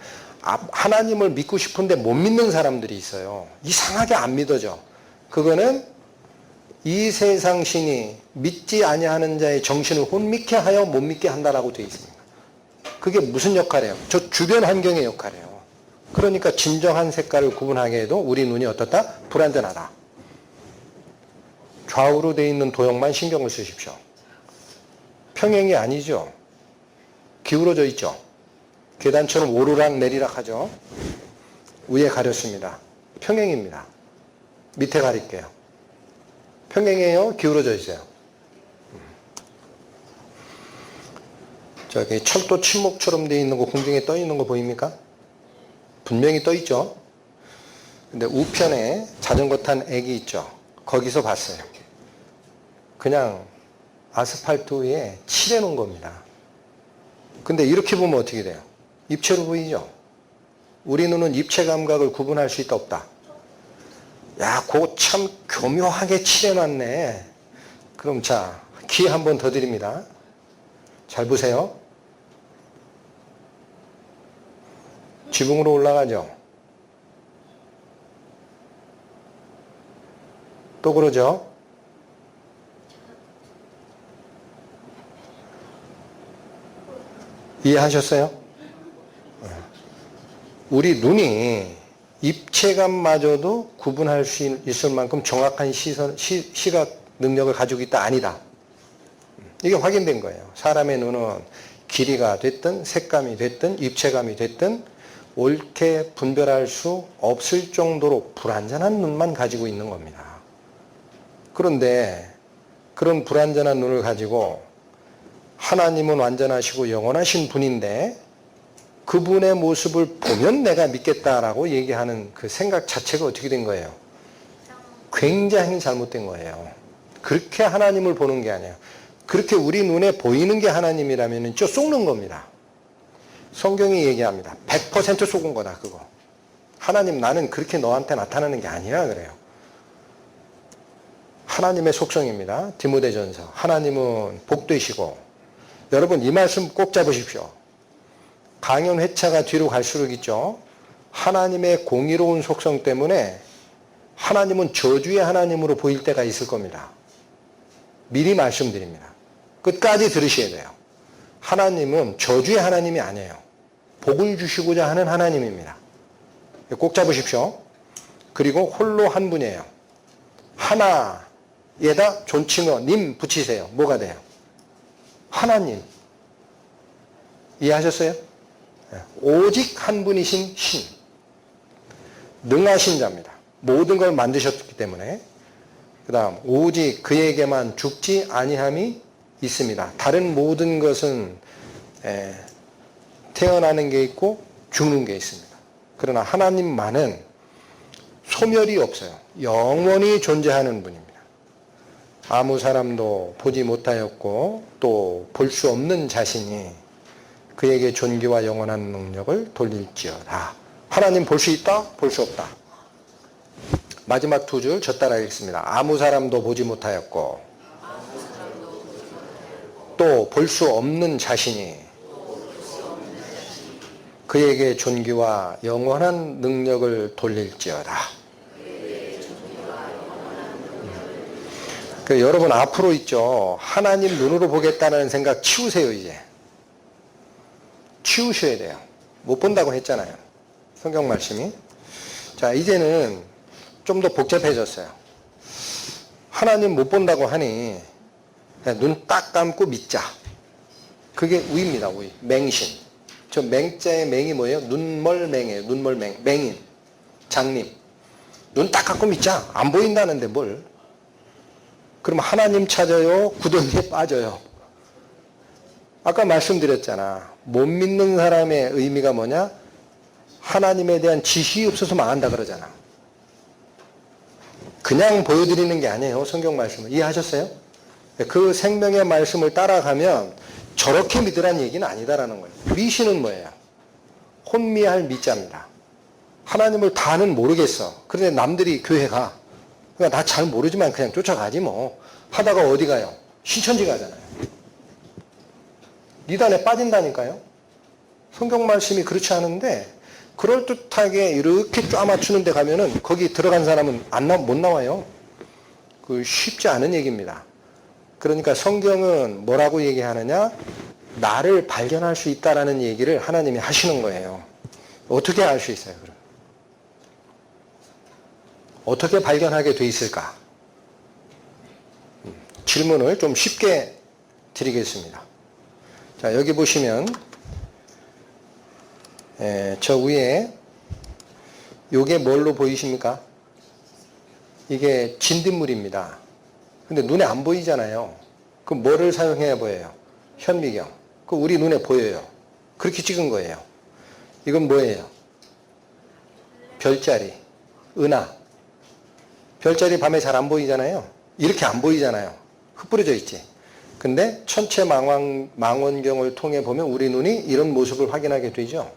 하나님을 믿고 싶은데 못 믿는 사람들이 있어요. 이상하게 안 믿어져. 그거는 이 세상 신이 믿지 아니하는 자의 정신을 혼미케 하여 못 믿게 한다라고 되어 있습니다. 그게 무슨 역할이에요? 저 주변 환경의 역할이에요. 그러니까 진정한 색깔을 구분하게 해도 우리 눈이 어떻다? 불완전하다. 좌우로 되어 있는 도형만 신경을 쓰십시오. 평행이 아니죠. 기울어져 있죠. 계단처럼 오르락 내리락 하죠. 위에 가렸습니다. 평행입니다. 밑에 가릴게요. 평행이에요? 기울어져 있어요? 저기 철도 침묵처럼 되어 있는 거 공중에 떠 있는 거 보입니까? 분명히 떠 있죠. 근데 우편에 자전거 탄 애기 있죠. 거기서 봤어요. 그냥 아스팔트 위에 칠해 놓은 겁니다. 근데 이렇게 보면 어떻게 돼요? 입체로 보이죠? 우리 눈은 입체 감각을 구분할 수 있다, 없다? 야, 그거 참 교묘하게 칠해놨네. 그럼 자, 기회 한 번 더 드립니다. 잘 보세요. 지붕으로 올라가죠. 또 그러죠. 이해하셨어요? 우리 눈이 입체감마저도 구분할 수 있을 만큼 정확한 시각 능력을 가지고 있다, 아니다. 이게 확인된 거예요. 사람의 눈은 길이가 됐든 색감이 됐든 입체감이 됐든 옳게 분별할 수 없을 정도로 불완전한 눈만 가지고 있는 겁니다. 그런데 그런 불완전한 눈을 가지고 하나님은 완전하시고 영원하신 분인데 그분의 모습을 보면 내가 믿겠다라고 얘기하는 그 생각 자체가 어떻게 된 거예요? 굉장히 잘못된 거예요. 그렇게 하나님을 보는 게 아니에요. 그렇게 우리 눈에 보이는 게 하나님이라면 속는 겁니다. 성경이 얘기합니다. 100% 속은 거다, 그거. 하나님, 나는 그렇게 너한테 나타나는 게 아니야, 그래요. 하나님의 속성입니다. 디모데전서. 하나님은 복되시고, 여러분 이 말씀 꼭 잡으십시오. 강연 회차가 뒤로 갈수록 있죠. 하나님의 공의로운 속성 때문에 하나님은 저주의 하나님으로 보일 때가 있을 겁니다. 미리 말씀드립니다. 끝까지 들으셔야 돼요. 하나님은 저주의 하나님이 아니에요. 복을 주시고자 하는 하나님입니다. 꼭 잡으십시오. 그리고 홀로 한 분이에요. 하나에다 존칭어 님 붙이세요. 뭐가 돼요? 하나님. 이해하셨어요? 오직 한 분이신 신. 능하신 자입니다. 모든 걸 만드셨기 때문에. 그 다음 오직 그에게만 죽지 아니함이 있습니다. 다른 모든 것은 태어나는 게 있고 죽는 게 있습니다. 그러나 하나님만은 소멸이 없어요. 영원히 존재하는 분입니다. 아무 사람도 보지 못하였고 또 볼 수 없는 자신이 그에게 존귀와 영원한 능력을 돌릴지어다. 하나님 볼 수 있다? 볼 수 없다. 마지막 두 줄 저 따라 읽습니다. 아무 사람도 보지 못하였고 또 볼 수 없는 자신이 그에게 존귀와 영원한 능력을 돌릴지어다. 여러분 앞으로 있죠. 하나님 눈으로 보겠다는 생각 치우세요. 이제 치우셔야 돼요. 못 본다고 했잖아요. 성경 말씀이. 자, 이제는 좀 더 복잡해졌어요. 하나님 못 본다고 하니 눈 딱 감고 믿자. 그게 우입니다. 우이. 맹신. 저 맹자의 맹이 뭐예요? 눈멀맹이에요. 눈멀맹. 맹인. 장님. 눈 딱 감고 믿자. 안 보인다는데 뭘. 그럼 하나님 찾아요? 구덩이에 빠져요. 아까 말씀드렸잖아. 못 믿는 사람의 의미가 뭐냐? 하나님에 대한 지식이 없어서 망한다 그러잖아. 그냥 보여드리는 게 아니에요. 성경 말씀을. 이해하셨어요? 그 생명의 말씀을 따라가면 저렇게 믿으라는 얘기는 아니다라는 거예요. 미신은 뭐예요? 혼미할 미자입니다. 하나님을 다는 모르겠어. 그런데 남들이 교회 가. 그러니까 나 잘 모르지만 그냥 쫓아가지 뭐. 하다가 어디 가요? 신천지 가잖아요. 이단에 빠진다니까요. 성경 말씀이 그렇지 않은데 그럴듯하게 이렇게 쫙 맞추는 데 가면은 거기 들어간 사람은 못 나와요. 그 쉽지 않은 얘기입니다. 그러니까 성경은 뭐라고 얘기하느냐? 나를 발견할 수 있다라는 얘기를 하나님이 하시는 거예요. 어떻게 알 수 있어요? 그럼? 어떻게 발견하게 돼 있을까? 질문을 좀 쉽게 드리겠습니다. 자, 여기 보시면 저 위에 요게 뭘로 보이십니까? 이게 진딧물입니다. 근데 눈에 안 보이잖아요. 그럼 뭐를 사용해야 보여요? 현미경. 그 우리 눈에 보여요. 그렇게 찍은 거예요. 이건 뭐예요? 별자리, 은하. 별자리 밤에 잘 안 보이잖아요. 이렇게 안 보이잖아요. 흩뿌려져 있지. 근데 천체 망원경을 통해 보면 우리 눈이 이런 모습을 확인하게 되죠.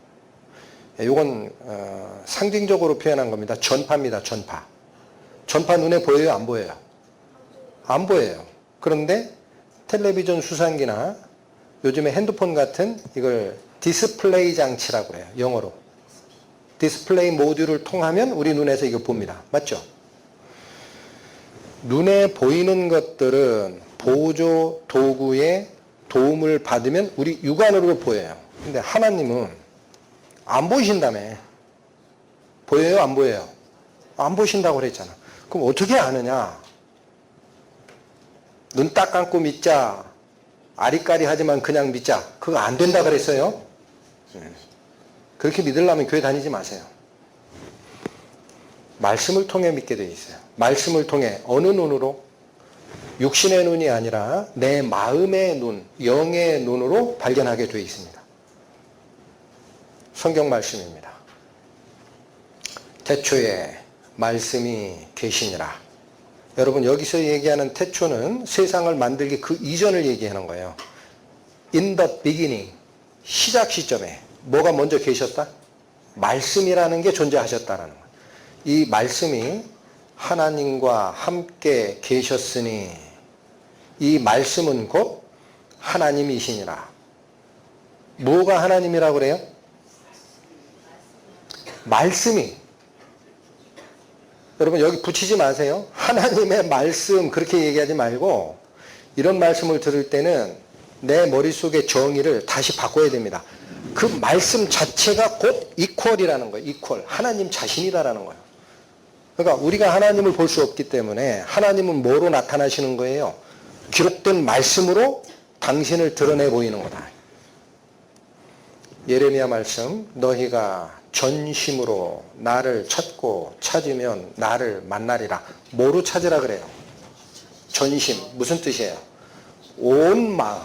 이건 상징적으로 표현한 겁니다. 전파입니다. 전파. 전파 눈에 보여요? 안 보여요? 안 보여요. 그런데 텔레비전 수상기나 요즘에 핸드폰 같은 이걸 디스플레이 장치라고 해요. 영어로. 디스플레이 모듈을 통하면 우리 눈에서 이거 봅니다. 맞죠? 눈에 보이는 것들은 보조 도구의 도움을 받으면 우리 육안으로 보여요. 근데 하나님은 안 보이신다며. 보여요? 안 보여요? 안 보신다고 그랬잖아. 그럼 어떻게 아느냐? 눈 딱 감고 믿자. 아리까리하지만 그냥 믿자. 그거 안 된다 그랬어요? 그렇게 믿으려면 교회 다니지 마세요. 말씀을 통해 믿게 돼 있어요. 말씀을 통해 어느 눈으로? 육신의 눈이 아니라 내 마음의 눈, 영의 눈으로 발견하게 돼 있습니다. 성경 말씀입니다. 태초에 말씀이 계시니라. 여러분 여기서 얘기하는 태초는 세상을 만들기 그 이전을 얘기하는 거예요. In the beginning, 시작 시점에 뭐가 먼저 계셨다? 말씀이라는 게 존재하셨다라는 거예요. 이 말씀이 하나님과 함께 계셨으니 이 말씀은 곧 하나님이시니라. 뭐가 하나님이라고 그래요? 말씀이. 여러분 여기 붙이지 마세요. 하나님의 말씀 그렇게 얘기하지 말고 이런 말씀을 들을 때는 내 머릿속의 정의를 다시 바꿔야 됩니다. 그 말씀 자체가 곧 이퀄이라는 거예요. 이퀄. 하나님 자신이다라는 거예요. 그러니까 우리가 하나님을 볼 수 없기 때문에 하나님은 뭐로 나타나시는 거예요? 기록된 말씀으로 당신을 드러내 보이는 거다. 예레미야 말씀, 너희가 전심으로 나를 찾고 찾으면 나를 만나리라. 뭐로 찾으라 그래요? 전심. 무슨 뜻이에요? 온 마음.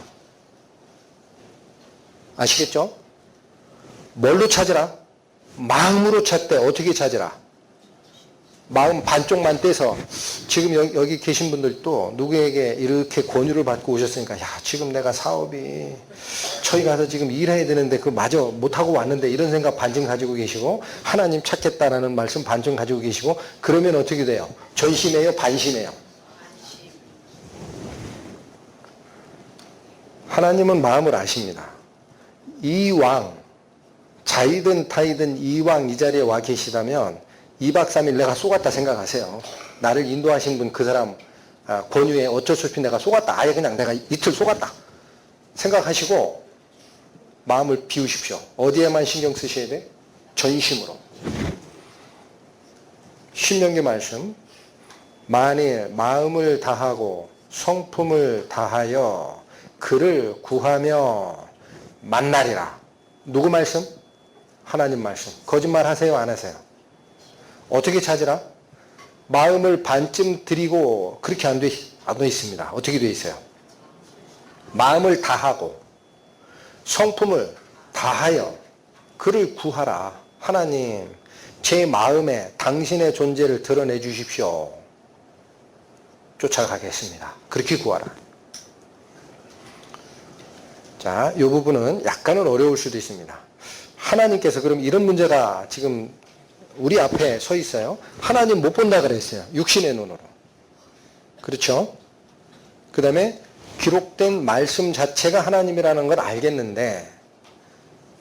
아시겠죠? 뭘로 찾으라? 마음으로 찾되 어떻게 찾으라? 마음 반쪽만 떼서 지금 여기 계신 분들도 누구에게 이렇게 권유를 받고 오셨으니까 야 지금 내가 사업이 저희 가서 지금 일해야 되는데 그거 마저 못하고 왔는데 이런 생각 반증 가지고 계시고 하나님 찾겠다라는 말씀 반증 가지고 계시고 그러면 어떻게 돼요? 전심해요? 반심해요? 하나님은 마음을 아십니다. 이왕 자이든 타이든 이왕 이 자리에 와 계시다면 2박 3일 내가 속았다 생각하세요. 나를 인도하신 분 그 사람 권유에 어쩔 수 없이 내가 속았다. 아예 그냥 내가 이틀 속았다. 생각하시고 마음을 비우십시오. 어디에만 신경 쓰셔야 돼? 전심으로. 신명기 말씀. 만일 마음을 다하고 성품을 다하여 그를 구하며 만나리라. 누구 말씀? 하나님 말씀. 거짓말 하세요? 안 하세요? 어떻게 찾으라? 마음을 반쯤 드리고 그렇게 안 돼 있습니다. 어떻게 돼 있어요? 마음을 다하고 성품을 다하여 그를 구하라. 하나님, 제 마음에 당신의 존재를 드러내 주십시오. 쫓아가겠습니다. 그렇게 구하라. 자, 이 부분은 약간은 어려울 수도 있습니다. 하나님께서 그럼 이런 문제가 지금 우리 앞에 서 있어요. 하나님 못 본다 그랬어요. 육신의 눈으로. 그렇죠? 그 다음에 기록된 말씀 자체가 하나님이라는 걸 알겠는데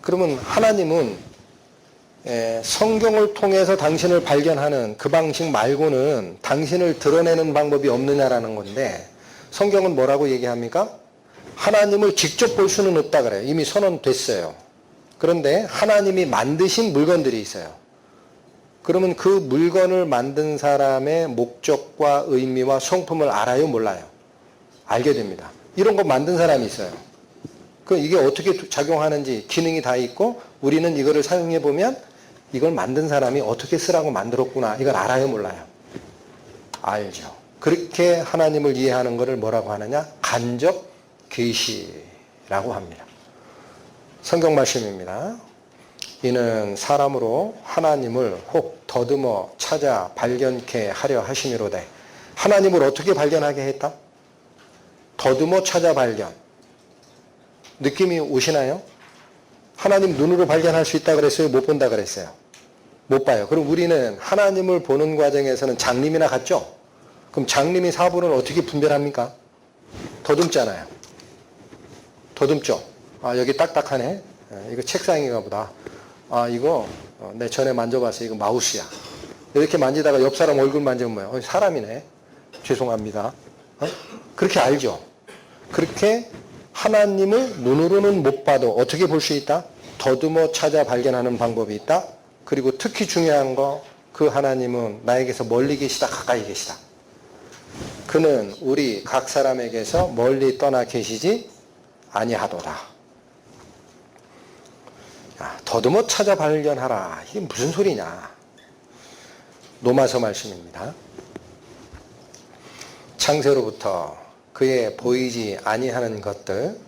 그러면 하나님은 성경을 통해서 당신을 발견하는 그 방식 말고는 당신을 드러내는 방법이 없느냐라는 건데 성경은 뭐라고 얘기합니까? 하나님을 직접 볼 수는 없다 그래요. 이미 선언됐어요. 그런데 하나님이 만드신 물건들이 있어요. 그러면 그 물건을 만든 사람의 목적과 의미와 성품을 알아요? 몰라요? 알게 됩니다. 이런 거 만든 사람이 있어요. 그 이게 어떻게 작용하는지 기능이 다 있고 우리는 이거를 사용해 보면 이걸 만든 사람이 어떻게 쓰라고 만들었구나. 이걸 알아요? 몰라요? 알죠. 그렇게 하나님을 이해하는 것을 뭐라고 하느냐? 간접 계시라고 합니다. 성경 말씀입니다. 이는 사람으로 하나님을 혹 더듬어 찾아 발견케 하려 하심이로되 하나님을 어떻게 발견하게 했다? 더듬어 찾아 발견. 느낌이 오시나요? 하나님 눈으로 발견할 수 있다 그랬어요? 못 본다 그랬어요? 못 봐요. 그럼 우리는 하나님을 보는 과정에서는 장님이나 같죠? 그럼 장님이 사부를 어떻게 분별합니까? 더듬잖아요. 더듬죠? 아, 여기 딱딱하네. 이거 책상인가 보다. 아, 이거 내 전에 만져봤어. 이거 마우스야. 이렇게 만지다가 옆 사람 얼굴 만지면 뭐야? 사람이네. 죄송합니다. 그렇게 알죠? 그렇게 하나님을 눈으로는 못 봐도 어떻게 볼 수 있다? 더듬어 찾아 발견하는 방법이 있다. 그리고 특히 중요한 거, 그 하나님은 나에게서 멀리 계시다, 가까이 계시다. 그는 우리 각 사람에게서 멀리 떠나 계시지 아니하도다. 더듬어 찾아 발견하라. 이게 무슨 소리냐? 로마서 말씀입니다. 창세로부터 그의 보이지 아니하는 것들,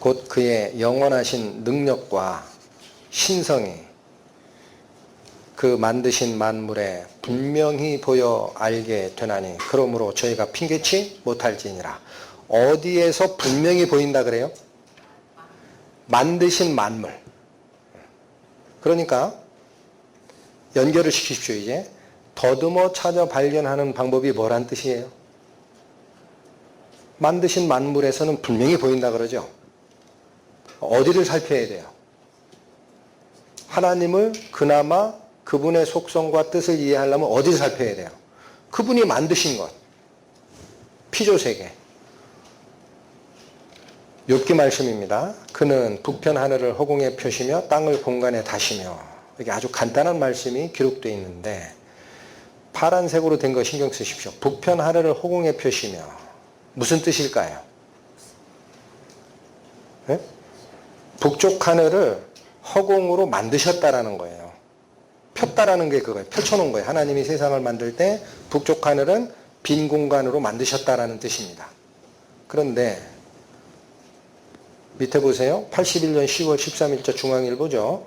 곧 그의 영원하신 능력과 신성이 그 만드신 만물에 분명히 보여 알게 되나니 그러므로 저희가 핑계치 못할지니라. 어디에서 분명히 보인다 그래요? 만드신 만물. 그러니까 연결을 시키십시오. 이제 더듬어 찾아 발견하는 방법이 뭐란 뜻이에요? 만드신 만물에서는 분명히 보인다 그러죠. 어디를 살펴야 돼요? 하나님을 그나마 그분의 속성과 뜻을 이해하려면 어디를 살펴야 돼요? 그분이 만드신 것. 피조세계. 욥기 말씀입니다. 그는 북편 하늘을 허공에 펴시며 땅을 공간에 다시며. 이게 아주 간단한 말씀이 기록되어 있는데 파란색으로 된 거 신경 쓰십시오. 북편 하늘을 허공에 펴시며. 무슨 뜻일까요? 네? 북쪽 하늘을 허공으로 만드셨다라는 거예요. 폈다라는 게 그거예요. 펼쳐놓은 거예요. 하나님이 세상을 만들 때 북쪽 하늘은 빈 공간으로 만드셨다라는 뜻입니다. 그런데 밑에 보세요. 81년 10월 13일자 중앙일보죠.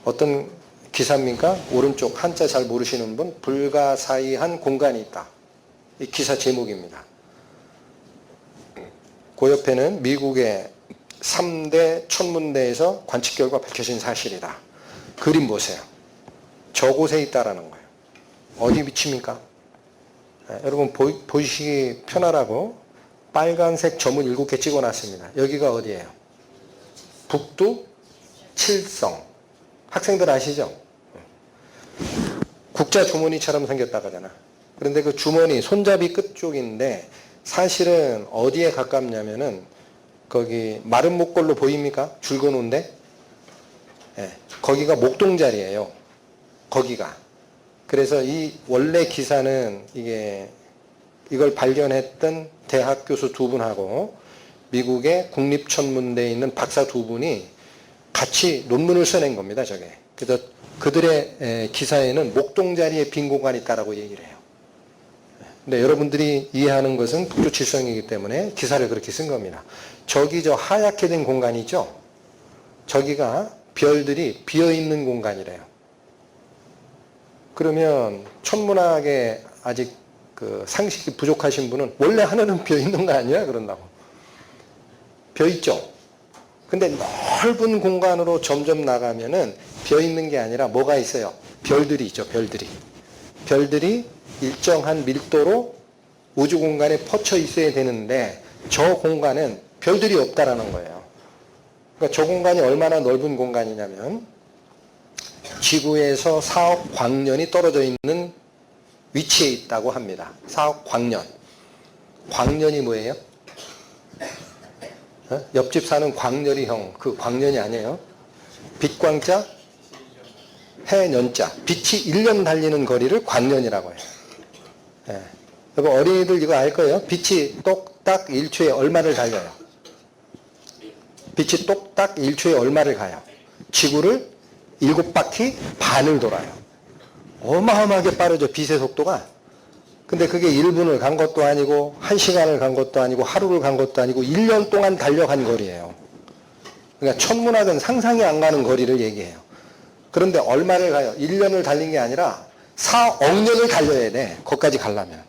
어떤 기사입니까? 오른쪽 한자 잘 모르시는 분, 불가사의한 공간이 있다. 이 기사 제목입니다. 그 옆에는 미국의 3대 천문대에서 관측 결과 밝혀진 사실이다. 그림 보세요. 저곳에 있다라는 거예요. 어디 위치입니까? 여러분 보시기 편하라고 빨간색 점을 7개 찍어놨습니다. 여기가 어디예요? 북두 칠성. 학생들 아시죠? 국자 주머니처럼 생겼다고 하잖아. 그런데 그 주머니 손잡이 끝 쪽인데 사실은 어디에 가깝냐면은 거기 마른 목걸로 보입니까? 줄 그어놓은데 거기가 목동자리예요. 거기가. 그래서 이 원래 기사는 이걸 발견했던 대학 교수 2분하고 미국의 국립천문대에 있는 박사 2분이 같이 논문을 써낸 겁니다. 저게. 그래서 그들의 기사에는 목동자리에 빈 공간이 있다라고 얘기를 해요. 근데 여러분들이 이해하는 것은 북두칠성이기 때문에 기사를 그렇게 쓴 겁니다. 저기 저 하얗게 된 공간이죠. 저기가 별들이 비어있는 공간이래요. 그러면 천문학에 아직 그 상식이 부족하신 분은 원래 하늘은 비어있는 거 아니야? 그런다고. 비어있죠. 근데 넓은 공간으로 점점 나가면은 비어있는 게 아니라 뭐가 있어요? 별들이 있죠. 별들이 일정한 밀도로 우주 공간에 퍼쳐 있어야 되는데 저 공간은 별들이 없다라는 거예요. 그러니까 저 공간이 얼마나 넓은 공간이냐면 지구에서 4억 광년이 떨어져 있는 위치에 있다고 합니다. 4억 광년. 광년이 뭐예요? 옆집 사는 광렬이 형, 그 광년이 아니에요. 빛광자, 해년자. 빛이 1년 달리는 거리를 광년이라고 해요. 예. 여러분 어린이들 이거 알 거예요. 빛이 똑딱 1초에 얼마를 달려요? 빛이 똑딱 1초에 얼마를 가요? 지구를 7바퀴 반을 돌아요. 어마어마하게 빠르죠. 빛의 속도가. 근데 그게 1분을 간 것도 아니고 1시간을 간 것도 아니고 하루를 간 것도 아니고 1년 동안 달려간 거리예요. 그러니까 천문학은 상상이 안 가는 거리를 얘기해요. 그런데 얼마를 가요? 1년을 달린 게 아니라 4억 년을 달려야 돼. 거기까지 가려면.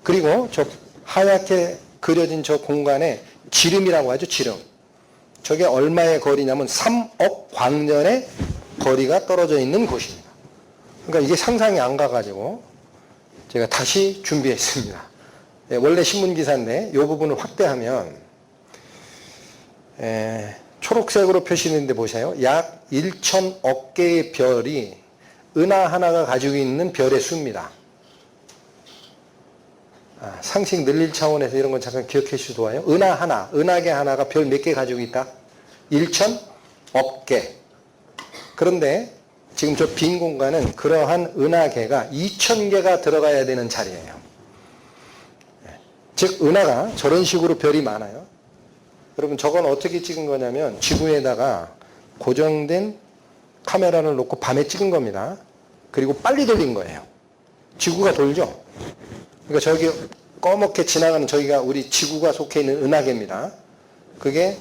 그리고 저 하얗게 그려진 저 공간에 지름이라고 하죠. 지름. 저게 얼마의 거리냐면 3억 광년의 거리가 떨어져 있는 곳입니다. 그러니까 이게 상상이 안 가가지고 제가 다시 준비했습니다. 원래 신문기사인데 이 부분을 확대하면 초록색으로 표시되는데 보세요. 약 1천억 개의 별이 은하 하나가 가지고 있는 별의 수입니다. 상식 늘릴 차원에서 이런 건 잠깐 기억해 주셔도 좋아요. 은하계 하나가 별 몇 개 가지고 있다? 1천억 개. 그런데 지금 저 빈 공간은 그러한 은하계가 2,000개가 들어가야 되는 자리예요. 즉 은하가 저런 식으로 별이 많아요. 여러분 저건 어떻게 찍은 거냐면 지구에다가 고정된 카메라를 놓고 밤에 찍은 겁니다. 그리고 빨리 돌린 거예요. 지구가 돌죠. 그러니까 저기 꺼멓게 지나가는 저기가 우리 지구가 속해 있는 은하계입니다. 그게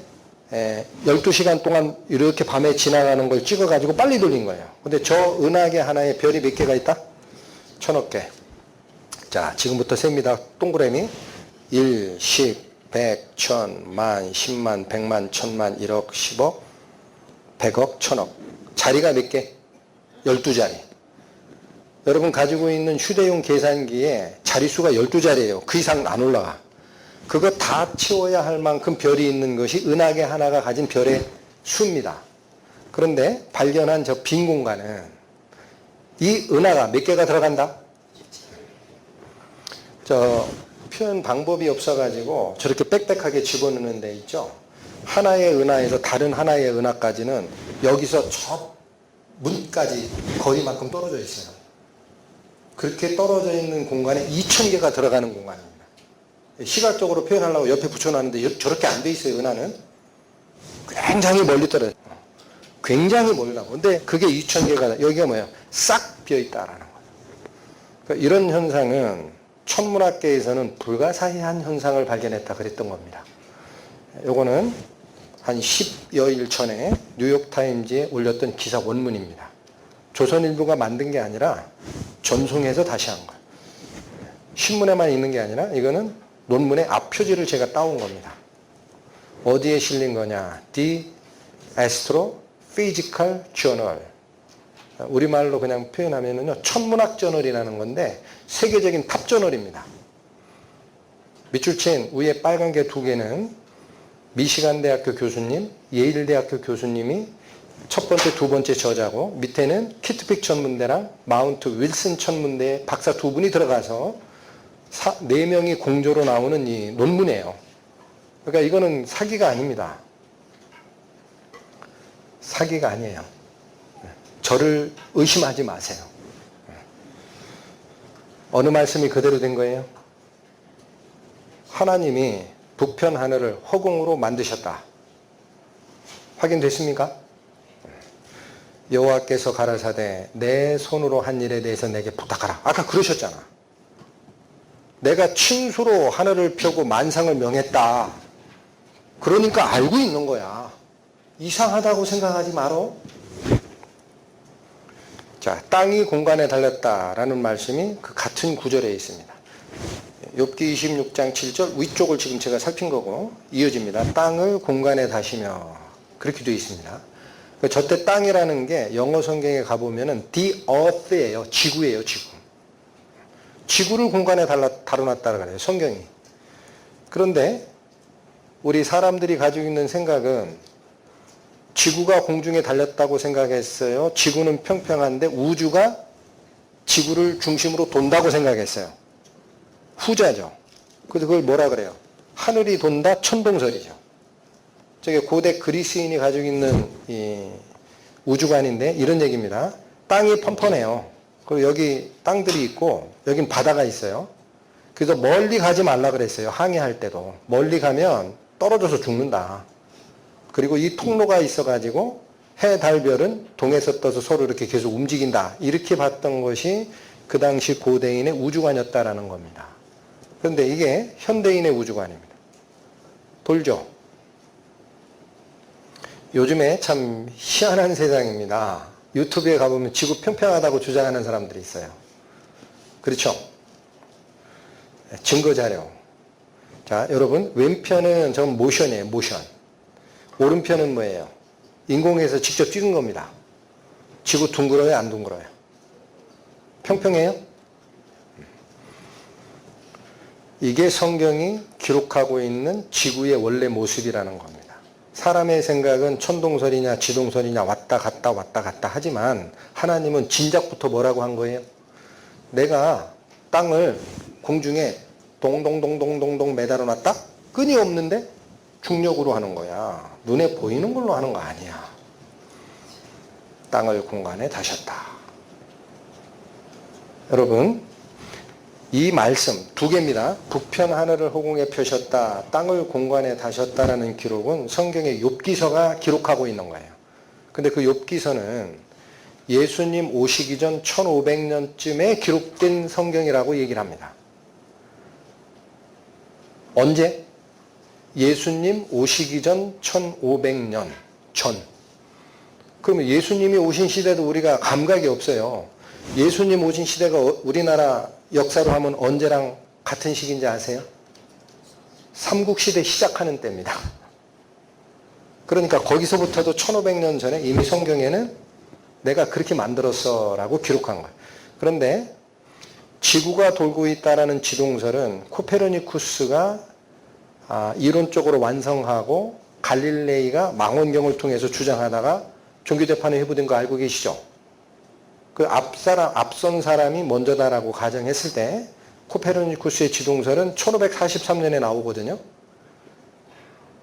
12시간 동안 이렇게 밤에 지나가는 걸 찍어가지고 빨리 돌린 거예요. 근데 저 은하계 하나에 별이 몇 개가 있다? 1,000억 개. 자, 지금부터 셉니다. 동그라미. 1, 10, 100, 1000, 만, 10만, 100만, 1000만, 1억, 10억, 100억, 1000억. 자리가 몇 개? 12자리. 여러분 가지고 있는 휴대용 계산기에 자릿수가 12자리예요. 그 이상 안 올라가. 그거 다 채워야 할 만큼 별이 있는 것이 은하계 하나가 가진 별의 수입니다. 그런데 발견한 저 빈 공간은 이 은하가 몇 개가 들어간다? 저 표현 방법이 없어가지고 저렇게 빽빽하게 집어넣는 데 있죠. 하나의 은하에서 다른 하나의 은하까지는 여기서 저 문까지 거리만큼 떨어져 있어요. 그렇게 떨어져 있는 공간에 2,000개가 들어가는 공간입니다. 시각적으로 표현하려고 옆에 붙여놨는데 저렇게 안 돼 있어요. 은하는 굉장히 멀리 떨어져요. 굉장히 멀다고. 근데 그게 2,000개가 여기가 뭐예요? 싹 비어있다라는 거예요. 그러니까 이런 현상은 천문학계에서는 불가사의한 현상을 발견했다 그랬던 겁니다. 요거는 한 10여일 전에 뉴욕타임즈에 올렸던 기사 원문입니다. 조선일보가 만든 게 아니라 전송해서 다시 한 거예요. 신문에만 있는 게 아니라 이거는 논문의 앞표지를 제가 따온 겁니다. 어디에 실린 거냐? The Astrophysical Journal. 우리말로 그냥 표현하면은요, 천문학 저널이라는 건데 세계적인 탑 저널입니다. 밑줄 친 위에 빨간 게 두 개는 미시간 대학교 교수님, 예일 대학교 교수님이 첫 번째, 두 번째 저자고, 밑에는 키트픽 천문대랑 마운트 윌슨 천문대 박사 두 분이 들어가서 네 명이 공조로 나오는 이 논문이에요. 그러니까 이거는 사기가 아닙니다. 사기가 아니에요. 저를 의심하지 마세요. 어느 말씀이 그대로 된 거예요? 하나님이 북편 하늘을 허공으로 만드셨다. 확인됐습니까? 여호와께서 가라사대 내 손으로 한 일에 대해서 내게 부탁하라. 아까 그러셨잖아. 내가 친수로 하늘을 펴고 만상을 명했다. 그러니까 알고 있는 거야. 이상하다고 생각하지 말어. 자, 땅이 공간에 달렸다라는 말씀이 그 같은 구절에 있습니다. 욥기 26장 7절 위쪽을 지금 제가 살핀 거고 이어집니다. 땅을 공간에 다시며 그렇게 되어 있습니다. 저때 땅이라는 게 영어 성경에 가보면은 the earth예요. 지구예요, 지구. 지구를 공간에 다뤄놨다 그래요, 성경이. 그런데 우리 사람들이 가지고 있는 생각은 지구가 공중에 달렸다고 생각했어요. 지구는 평평한데 우주가 지구를 중심으로 돈다고 생각했어요. 후자죠. 그래서 그걸 뭐라 그래요? 하늘이 돈다, 천동설이죠. 저게 고대 그리스인이 가지고 있는 이 우주관인데 이런 얘기입니다. 땅이 펀펀해요. 그리고 여기 땅들이 있고 여긴 바다가 있어요. 그래서 멀리 가지 말라 그랬어요. 항해할 때도. 멀리 가면 떨어져서 죽는다. 그리고 이 통로가 있어가지고 해, 달, 별은 동에서 떠서 서로 이렇게 계속 움직인다. 이렇게 봤던 것이 그 당시 고대인의 우주관이었다라는 겁니다. 그런데 이게 현대인의 우주관입니다. 돌죠. 요즘에 참 희한한 세상입니다. 유튜브에 가보면 지구 평평하다고 주장하는 사람들이 있어요. 그렇죠? 증거자료. 자, 여러분, 왼편은 전 모션이에요, 모션. 오른편은 뭐예요? 인공에서 직접 찍은 겁니다. 지구 둥글어요, 안 둥글어요? 평평해요? 이게 성경이 기록하고 있는 지구의 원래 모습이라는 겁니다. 사람의 생각은 천동설이냐 지동설이냐 왔다 갔다 하지만 하나님은 진작부터 뭐라고 한 거예요? 내가 땅을 공중에 동동동동동동 매달아 놨다? 끈이 없는데 중력으로 하는 거야. 눈에 보이는 걸로 하는 거 아니야. 땅을 공간에 다셨다. 여러분, 이 말씀 두 개입니다. 북편 하늘을 허공에 펴셨다. 땅을 공간에 다셨다라는 기록은 성경의 욥기서가 기록하고 있는 거예요. 근데 그 욥기서는 예수님 오시기 전 1500년쯤에 기록된 성경이라고 얘기를 합니다. 언제? 예수님 오시기 전 1500년 전. 그러면 예수님이 오신 시대도 우리가 감각이 없어요. 예수님 오신 시대가 우리나라 역사로 하면 언제랑 같은 시기인지 아세요? 삼국시대 시작하는 때입니다. 그러니까 거기서부터도 1500년 전에 이미 성경에는 내가 그렇게 만들었어 라고 기록한 거예요. 그런데 지구가 돌고 있다라는 지동설은 코페르니쿠스가 이론적으로 완성하고 갈릴레이가 망원경을 통해서 주장하다가 종교재판에 회부된 거 알고 계시죠? 그 앞선 사람이 먼저다라고 가정했을 때 코페르니쿠스의 지동설은 1543년에 나오거든요.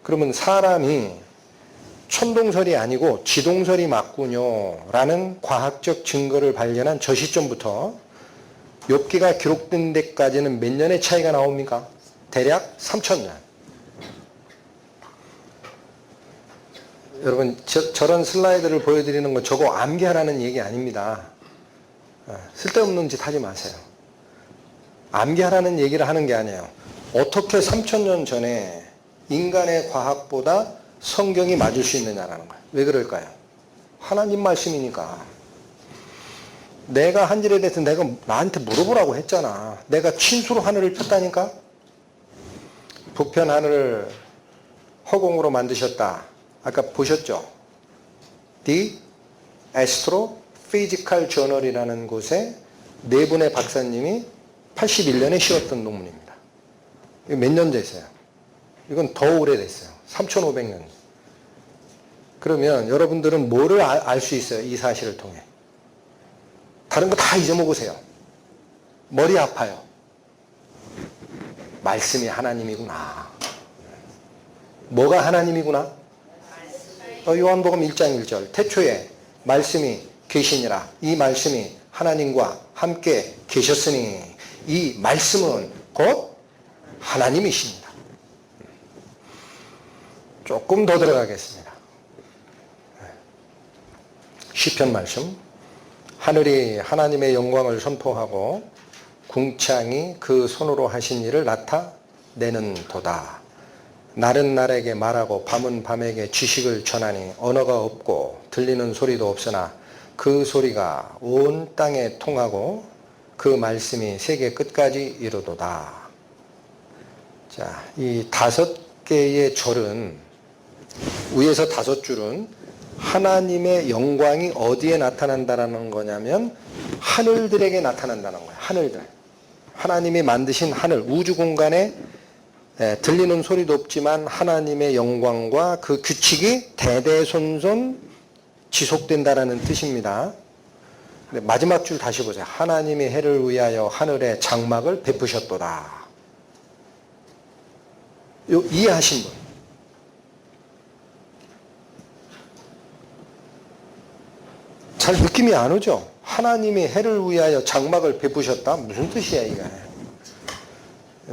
그러면 사람이 천동설이 아니고 지동설이 맞군요 라는 과학적 증거를 발견한 저 시점부터 욥기가 기록된 데까지는 몇 년의 차이가 나옵니까? 대략 3000년. 여러분, 저런 슬라이드를 보여드리는 건 저거 암기하라는 얘기 아닙니다. 쓸데없는 짓 하지 마세요. 암기하라는 얘기를 하는 게 아니에요. 어떻게 3000년 전에 인간의 과학보다 성경이 맞을 수 있느냐라는 거예요. 왜 그럴까요? 하나님 말씀이니까. 내가 한 일에 대해서 내가 나한테 물어보라고 했잖아. 내가 친수로 하늘을 폈다니까? 북편 하늘을 허공으로 만드셨다. 아까 보셨죠? The Astrophysical Journal이라는 곳에 네 분의 박사님이 81년에 씌웠던 논문입니다. 이거 몇 년 됐어요? 이건 더 오래됐어요. 3,500년. 그러면 여러분들은 뭐를 알 수 있어요? 이 사실을 통해. 다른 거 다 잊어먹으세요. 머리 아파요. 말씀이 하나님이구나. 뭐가 하나님이구나? 요한복음 1장 1절. 태초에 말씀이 계시니라. 이 말씀이 하나님과 함께 계셨으니 이 말씀은 곧 하나님이십니다. 조금 더 들어가겠습니다. 시편 말씀. 하늘이 하나님의 영광을 선포하고 궁창이 그 손으로 하신 일을 나타내는 도다. 날은 날에게 말하고 밤은 밤에게 지식을 전하니 언어가 없고 들리는 소리도 없으나 그 소리가 온 땅에 통하고 그 말씀이 세계 끝까지 이르도다. 자, 이 5개의 절은 위에서 5줄은 하나님의 영광이 어디에 나타난다라는 거냐면 하늘들에게 나타난다는 거예요. 하늘들. 하나님이 만드신 하늘, 우주 공간에 들리는 소리도 없지만 하나님의 영광과 그 규칙이 대대손손 지속된다라는 뜻입니다. 근데 마지막 줄 다시 보세요. 하나님이 해를 위하여 하늘에 장막을 베푸셨도다. 이해하신 분? 잘 느낌이 안 오죠? 하나님이 해를 위하여 장막을 베푸셨다? 무슨 뜻이야 이게?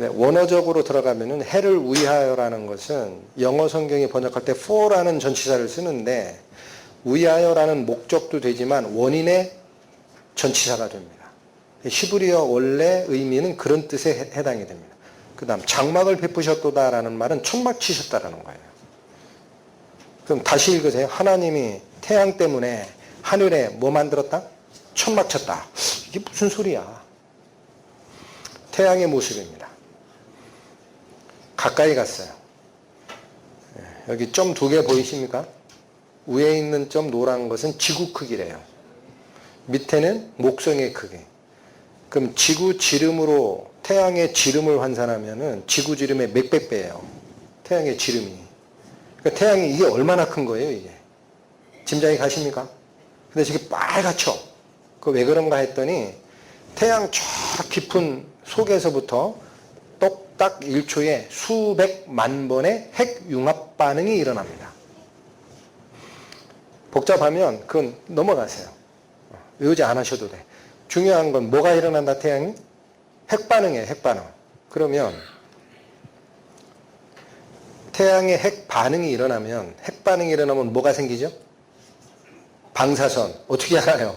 원어적으로 들어가면은 해를 위하여라는 것은 영어 성경이 번역할 때 for라는 전치사를 쓰는데 위하여라는 목적도 되지만 원인의 전치사가 됩니다. 히브리어 원래 의미는 그런 뜻에 해당이 됩니다. 그 다음 장막을 베푸셨도다라는 말은 천막 치셨다라는 거예요. 그럼 다시 읽으세요. 하나님이 태양 때문에 하늘에 뭐 만들었다? 천막 쳤다. 이게 무슨 소리야? 태양의 모습입니다. 가까이 갔어요. 여기 점 2개 보이십니까? 위에 있는 점 노란 것은 지구 크기래요. 밑에는 목성의 크기. 그럼 지구 지름으로 태양의 지름을 환산하면은 지구 지름의 몇백 배예요. 태양의 지름이. 그러니까 태양이 이게 얼마나 큰 거예요, 이게. 짐작이 가십니까? 근데 저게 빨갛죠? 그 왜 그런가 했더니 태양 저 깊은 속에서부터 똑딱 1초에 수백만 번의 핵융합 반응이 일어납니다. 복잡하면 그건 넘어가세요. 외우지 않으셔도 돼. 중요한 건 뭐가 일어난다, 태양이? 핵반응이에요, 핵반응. 그러면 태양의 핵반응이 일어나면, 핵반응이 일어나면 뭐가 생기죠? 방사선. 어떻게 알아요?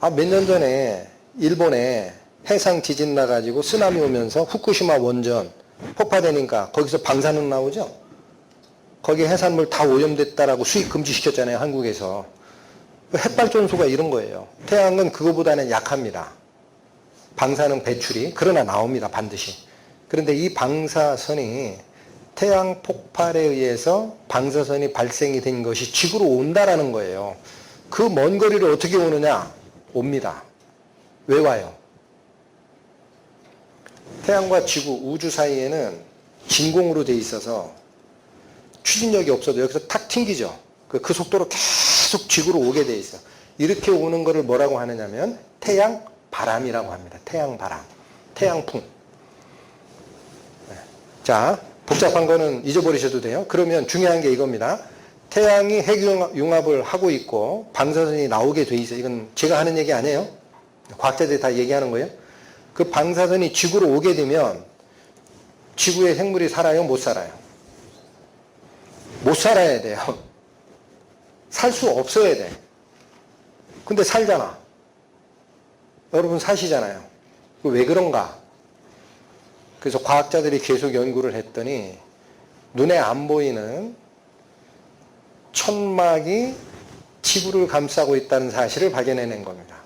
몇 년 전에 일본에 해상 지진 나가지고 쓰나미 오면서 후쿠시마 원전 폭파되니까 거기서 방사능 나오죠? 거기 해산물 다 오염됐다라고 수입 금지시켰잖아요, 한국에서. 핵발전소가 이런 거예요. 태양은 그거보다는 약합니다. 방사능 배출이. 그러나 나옵니다, 반드시. 그런데 이 방사선이 태양 폭발에 의해서 방사선이 발생이 된 것이 지구로 온다라는 거예요. 그 먼 거리를 어떻게 오느냐? 옵니다. 왜 와요? 태양과 지구, 우주 사이에는 진공으로 돼 있어서 추진력이 없어도 여기서 탁 튕기죠. 그 속도로 계속 지구로 오게 돼 있어요. 이렇게 오는 거를 뭐라고 하느냐면 태양 바람이라고 합니다. 태양 바람, 태양풍. 자, 복잡한 거는 잊어버리셔도 돼요. 그러면 중요한 게 이겁니다. 태양이 핵융합을 하고 있고 방사선이 나오게 돼 있어요. 이건 제가 하는 얘기 아니에요. 과학자들이 다 얘기하는 거예요. 그 방사선이 지구로 오게 되면 지구의 생물이 살아요? 못 살아요? 못 살아야 돼요. 살 수 없어야 돼. 근데 살잖아. 여러분 사시잖아요. 왜 그런가? 그래서 과학자들이 계속 연구를 했더니 눈에 안 보이는 천막이 지구를 감싸고 있다는 사실을 발견해낸 겁니다.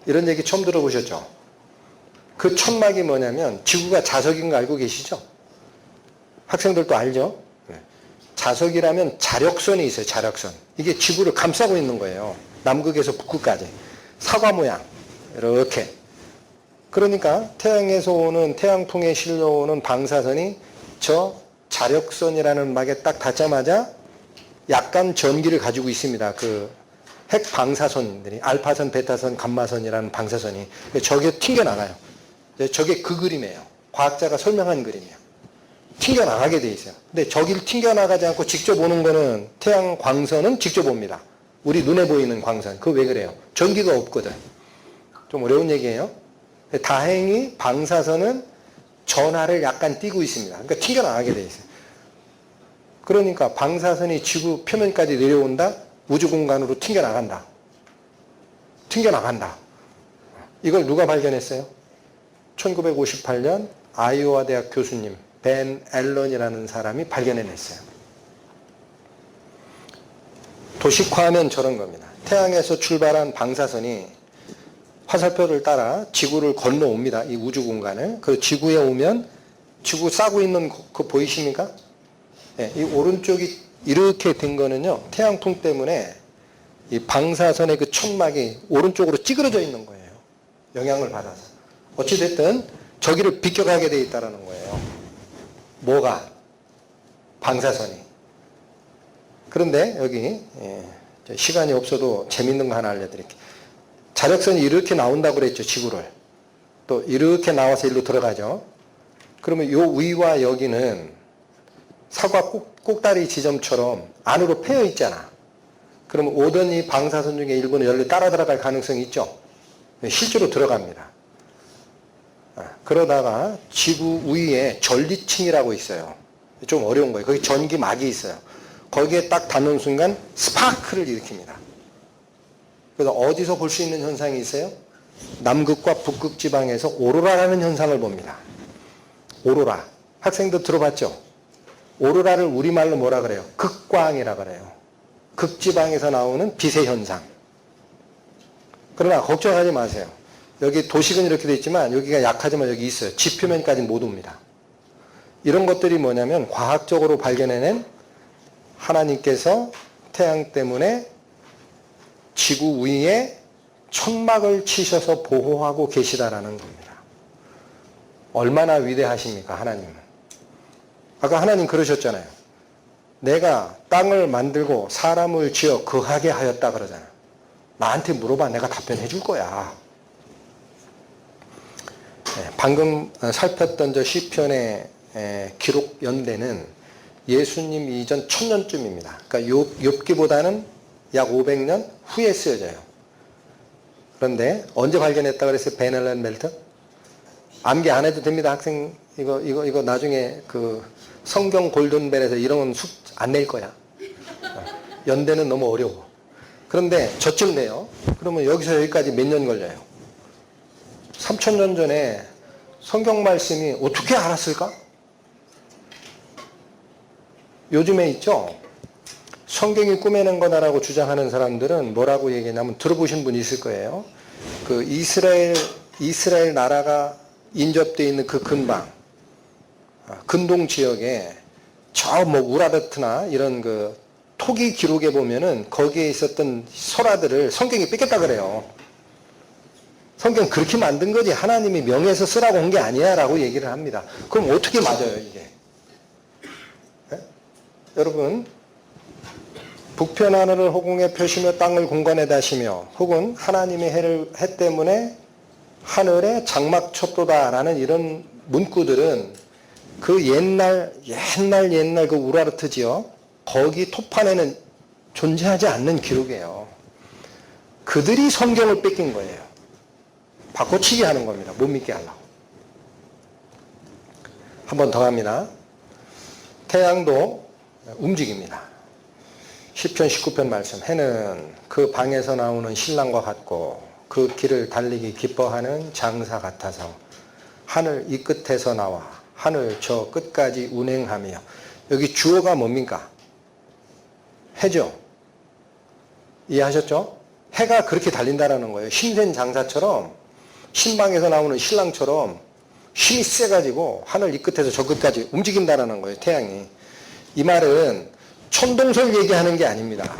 이런 얘기 처음 들어보셨죠? 그 천막이 뭐냐면 지구가 자석인 거 알고 계시죠? 학생들도 알죠? 자석이라면 자력선이 있어요. 자력선. 이게 지구를 감싸고 있는 거예요. 남극에서 북극까지. 사과 모양. 이렇게. 그러니까 태양에서 오는, 태양풍에 실려오는 방사선이 저 자력선이라는 막에 딱 닿자마자 약간 전기를 가지고 있습니다. 그 핵 방사선들이 알파선, 베타선, 감마선이라는 방사선이 저게 튕겨나가요. 저게 그 그림이에요. 과학자가 설명한 그림이에요. 튕겨나가게 돼 있어요. 근데 저기를 튕겨나가지 않고 직접 오는 거는 태양 광선은 직접 옵니다. 우리 눈에 보이는 광선. 그거 왜 그래요? 전기가 없거든. 좀 어려운 얘기예요. 다행히 방사선은 전하를 약간 띄고 있습니다. 그러니까 튕겨나가게 돼 있어요. 그러니까 방사선이 지구 표면까지 내려온다? 우주 공간으로 튕겨나간다. 튕겨나간다. 이걸 누가 발견했어요? 1958년 아이오와 대학 교수님 벤 앨런이라는 사람이 발견해냈어요. 도식화하면 저런 겁니다. 태양에서 출발한 방사선이 화살표를 따라 지구를 건너옵니다. 이 우주 공간을. 그 지구에 오면 지구 싸고 있는 그 보이십니까? 네, 이 오른쪽이 이렇게 된 거는요. 태양풍 때문에 이 방사선의 그 천막이 오른쪽으로 찌그러져 있는 거예요. 영향을 받아서. 어찌됐든 저기를 비껴가게 돼 있다는 거예요. 뭐가? 방사선이. 그런데 여기 시간이 없어도 재밌는 거 하나 알려드릴게요. 자력선이 이렇게 나온다고 그랬죠. 지구를. 또 이렇게 나와서 일로 들어가죠. 그러면 요 위와 여기는 사과 꼭다리 지점처럼 안으로 패여 있잖아. 그러면 오던 이 방사선 중에 일부는 여기로 따라 들어갈 가능성이 있죠. 실제로 들어갑니다. 그러다가 지구 위에 전리층이라고 있어요. 좀 어려운 거예요. 거기 전기막이 있어요. 거기에 딱 닿는 순간 스파크를 일으킵니다. 그래서 어디서 볼 수 있는 현상이 있어요? 남극과 북극 지방에서 오로라라는 현상을 봅니다. 오로라. 학생들 들어봤죠? 오로라를 우리말로 뭐라 그래요? 극광이라 그래요. 극지방에서 나오는 빛의 현상. 그러나 걱정하지 마세요. 여기 도식은 이렇게 돼 있지만 여기가 약하지만 여기 있어요. 지표면까지 못 옵니다. 이런 것들이 뭐냐면 과학적으로 발견해낸 하나님께서 태양 때문에 지구 위에 천막을 치셔서 보호하고 계시다라는 겁니다. 얼마나 위대하십니까, 하나님은. 아까 하나님 그러셨잖아요. 내가 땅을 만들고 사람을 지어 거하게 하였다 그러잖아요. 나한테 물어봐. 내가 답변해 줄 거야. 방금 살폈던 저 시편의 기록 연대는 예수님 이전 1000년쯤입니다. 그러니까 욥기보다는 약 500년 후에 쓰여져요. 그런데 언제 발견했다고 그랬어요? 베넬런 멜트? 암기 안 해도 됩니다. 학생 이거 나중에 그 성경 골든벨에서 이런 건 안 낼 거야. 연대는 너무 어려워. 그런데 저쯤 내요. 그러면 여기서 여기까지 몇 년 걸려요? 3000년 전에 성경 말씀이 어떻게 알았을까? 요즘에 있죠? 성경이 꾸며낸 거다라고 주장하는 사람들은 뭐라고 얘기하냐면 들어보신 분 있을 거예요. 그 이스라엘 나라가 인접되어 있는 그 근방, 근동 지역에 저 뭐 우라르트나 이런 그 토기 기록에 보면은 거기에 있었던 설화들을 성경이 뺏겼다 그래요. 성경 그렇게 만든 거지 하나님이 명예해서 쓰라고 한 게 아니야 라고 얘기를 합니다. 그럼 어떻게 맞아요 이게? 네? 여러분 북편 하늘을 허공에 펴시며 땅을 공간에 다시며 혹은 하나님의 해 때문에 하늘에 장막 쳤도다라는 이런 문구들은 그 옛날 그 우라르트지요. 거기 토판에는 존재하지 않는 기록이에요. 그들이 성경을 뺏긴 거예요. 바꿔치기 하는 겁니다. 못 믿게 하려고. 한 번 더 합니다. 태양도 움직입니다. 시편 19편 말씀. 해는 그 방에서 나오는 신랑과 같고 그 길을 달리기 기뻐하는 장사 같아서 하늘 이 끝에서 나와 하늘 저 끝까지 운행하며. 여기 주어가 뭡니까? 해죠. 이해하셨죠? 해가 그렇게 달린다라는 거예요. 힘센 장사처럼, 신방에서 나오는 신랑처럼 힘이 세가지고 하늘 이 끝에서 저 끝까지 움직인다라는 거예요, 태양이. 이 말은 천동설 얘기하는 게 아닙니다.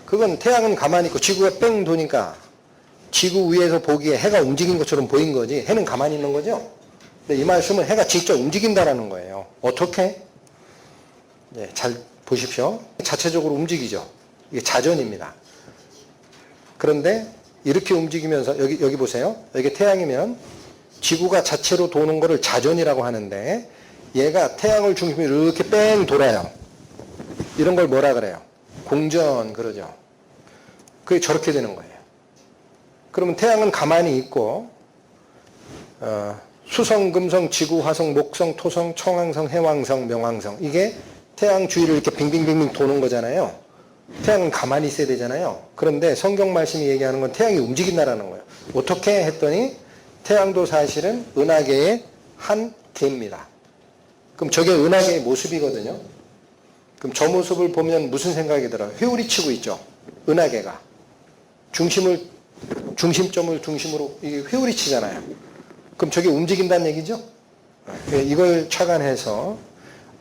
그건 태양은 가만히 있고 지구가 뺑 도니까 지구 위에서 보기에 해가 움직인 것처럼 보인 거지, 해는 가만히 있는 거죠. 근데 이 말씀은 해가 직접 움직인다라는 거예요. 어떻게? 네, 잘 보십시오. 자체적으로 움직이죠. 이게 자전입니다. 그런데 이렇게 움직이면서 여기 보세요. 여기 태양이면 지구가 자체로 도는 거를 자전이라고 하는데, 얘가 태양을 중심으로 이렇게 뺑 돌아요. 이런 걸 뭐라 그래요? 공전 그러죠. 그게 저렇게 되는 거예요. 그러면 태양은 가만히 있고 수성, 금성, 지구, 화성, 목성, 토성, 청왕성, 해왕성, 명왕성, 이게 태양 주위를 이렇게 빙빙빙빙 도는 거잖아요. 태양은 가만히 있어야 되잖아요. 그런데 성경 말씀이 얘기하는 건 태양이 움직인다라는 거예요. 어떻게 했더니 태양도 사실은 은하계의 한 개입니다. 그럼 저게 은하계의 모습이거든요. 그럼 저 모습을 보면 무슨 생각이 들어요? 회오리 치고 있죠. 은하계가. 중심점을 중심으로 이게 회오리 치잖아요. 그럼 저게 움직인다는 얘기죠? 이걸 착안해서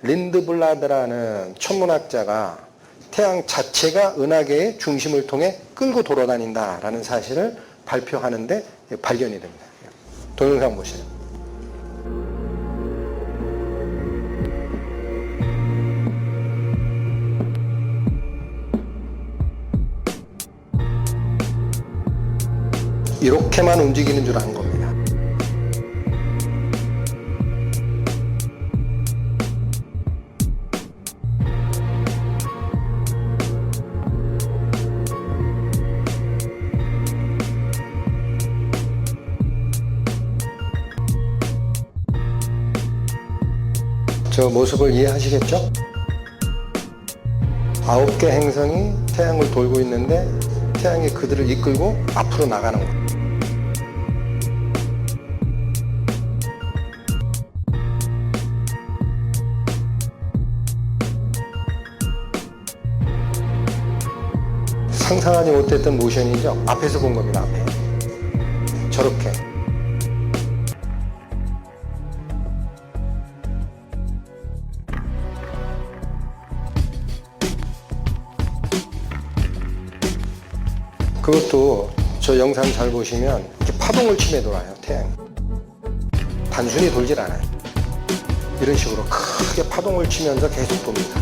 린드블라드라는 천문학자가 태양 자체가 은하계의 중심을 통해 끌고 돌아다닌다라는 사실을 발표하는데 발견이 됩니다. 동영상 보시죠. 이렇게만 움직이는 줄 안 겁니다. 저 모습을 이해하시겠죠? 9개 행성이 태양을 돌고 있는데 태양이 그들을 이끌고 앞으로 나가는 거예요. 상상하지 못했던 모션이죠. 앞에서 본 겁니다. 앞에. 저렇게. 그것도 저 영상 잘 보시면 이렇게 파동을 치며 돌아요. 태양이. 단순히 돌질 않아요. 이런 식으로 크게 파동을 치면서 계속 돕니다.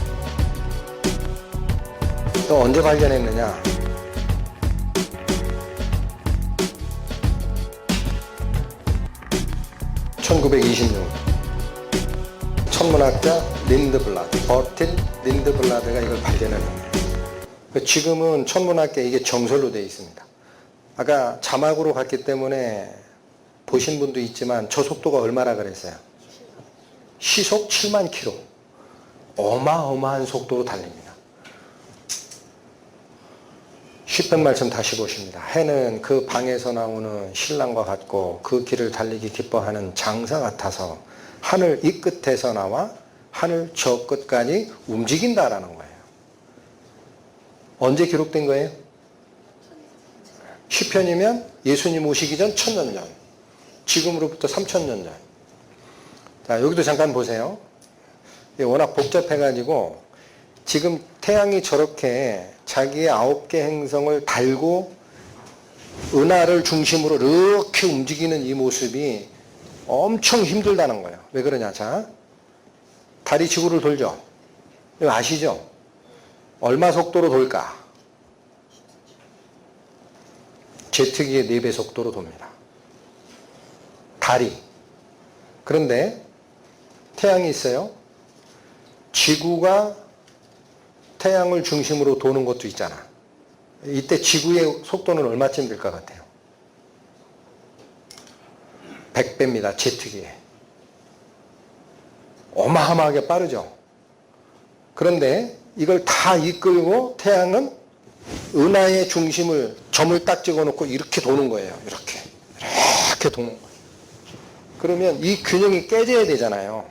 또 언제 발견했느냐? 1926년 천문학자 린드블라드, 버틸 린드블라드가 이걸 발견했네요. 지금은 천문학계 이게 정설로 되어 있습니다. 아까 자막으로 갔기 때문에 보신 분도 있지만 저 속도가 얼마나 그랬어요? 시속 7만 킬로. 어마어마한 속도로 달립니다. 10편 말씀 다시 보십니다. 해는 그 방에서 나오는 신랑과 같고 그 길을 달리기 기뻐하는 장사 같아서 하늘 이 끝에서 나와 하늘 저 끝까지 움직인다라는 거예요. 언제 기록된 거예요? 시편이면 예수님 오시기 전 1000년 전, 지금으로부터 3000년 전. 자, 여기도 잠깐 보세요. 워낙 복잡해가지고 지금 태양이 저렇게 자기의 9개 행성을 달고 은하를 중심으로 이렇게 움직이는 이 모습이 엄청 힘들다는 거예요. 왜 그러냐? 자, 달이 지구를 돌죠. 이거 아시죠? 얼마 속도로 돌까? 제트기의 4배 속도로 돕니다. 달이. 그런데 태양이 있어요. 지구가 태양을 중심으로 도는 것도 있잖아. 이때 지구의 속도는 얼마쯤 될 것 같아요? 100배입니다. 제트기에. 어마어마하게 빠르죠. 그런데 이걸 다 이끌고 태양은 은하의 중심을 점을 딱 찍어놓고 이렇게 도는 거예요. 이렇게 도는 거예요. 그러면 이 균형이 깨져야 되잖아요.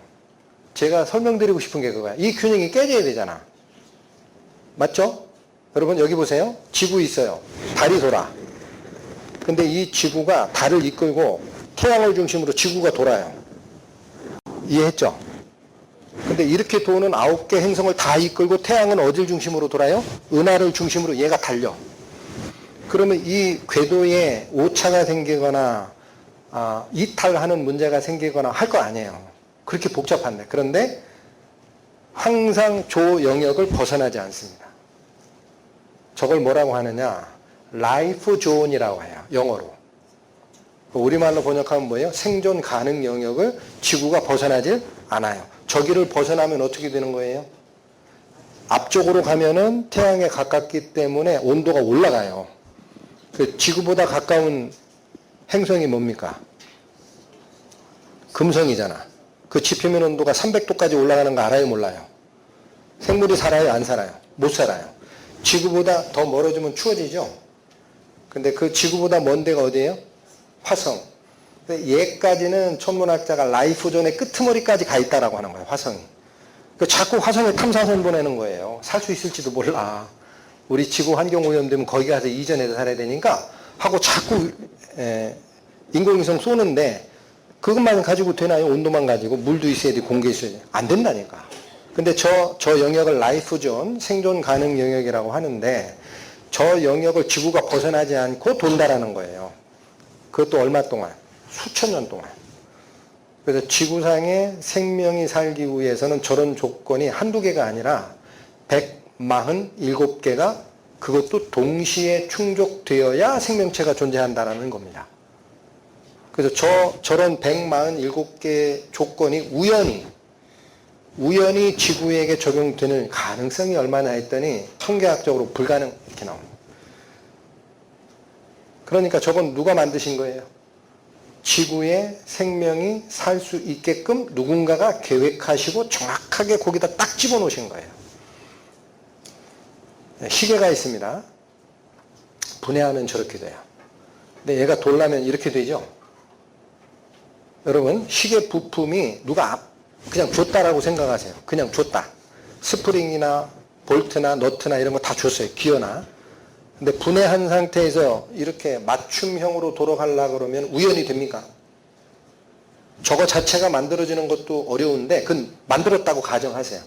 제가 설명드리고 싶은 게 그거야. 이 균형이 깨져야 되잖아. 맞죠? 여러분 여기 보세요. 지구 있어요. 달이 돌아. 근데 이 지구가 달을 이끌고 태양을 중심으로 지구가 돌아요. 이해했죠? 근데 이렇게 도는 9개 행성을 다 이끌고 태양은 어딜 중심으로 돌아요? 은하를 중심으로 얘가 달려. 그러면 이 궤도에 오차가 생기거나 이탈하는 문제가 생기거나 할 거 아니에요. 그렇게 복잡한데. 그런데 항상 조 영역을 벗어나지 않습니다. 저걸 뭐라고 하느냐? 라이프 존이라고 해요. 영어로. 우리말로 번역하면 뭐예요? 생존 가능 영역을 지구가 벗어나질 않아요. 저기를 벗어나면 어떻게 되는 거예요? 앞쪽으로 가면은 태양에 가깝기 때문에 온도가 올라가요. 그 지구보다 가까운 행성이 뭡니까? 금성이잖아. 그 지표면 온도가 300도까지 올라가는 거 알아요? 몰라요? 생물이 살아요? 안 살아요? 못 살아요. 지구보다 더 멀어지면 추워지죠? 근데 그 지구보다 먼 데가 어디예요? 화성. 얘까지는 천문학자가 라이프존의 끄트머리까지 가 있다라고 하는 거예요. 화성이. 자꾸 화성에 탐사선 보내는 거예요. 살 수 있을지도 몰라. 우리 지구 환경 오염되면 거기 가서 이전해서 살아야 되니까 하고 자꾸 인공위성 쏘는데 그것만 가지고 되나요? 온도만 가지고 물도 있어야 돼, 공기 있어야 돼. 안 된다니까. 근데 저 영역을 라이프존, 생존 가능 영역이라고 하는데 저 영역을 지구가 벗어나지 않고 돈다라는 거예요. 그것도 얼마 동안? 수천 년 동안. 그래서 지구상에 생명이 살기 위해서는 저런 조건이 한두 개가 아니라 147개가 그것도 동시에 충족되어야 생명체가 존재한다는 겁니다. 그래서 저런 147개 조건이 우연히 지구에게 적용되는 가능성이 얼마나 했더니 통계학적으로 불가능 이렇게 나옵니다. 그러니까 저건 누가 만드신 거예요? 지구에 생명이 살 수 있게끔 누군가가 계획하시고 정확하게 거기다 딱 집어넣으신 거예요. 시계가 있습니다. 분해하면 저렇게 돼요. 근데 얘가 돌려면 이렇게 되죠. 여러분 시계 부품이 누가 그냥 줬다라고 생각하세요. 그냥 줬다. 스프링이나 볼트나 너트나 이런 거 다 줬어요. 기어나. 근데 분해한 상태에서 이렇게 맞춤형으로 돌아가려고 그러면 우연히 됩니까? 저거 자체가 만들어지는 것도 어려운데 그건 만들었다고 가정하세요.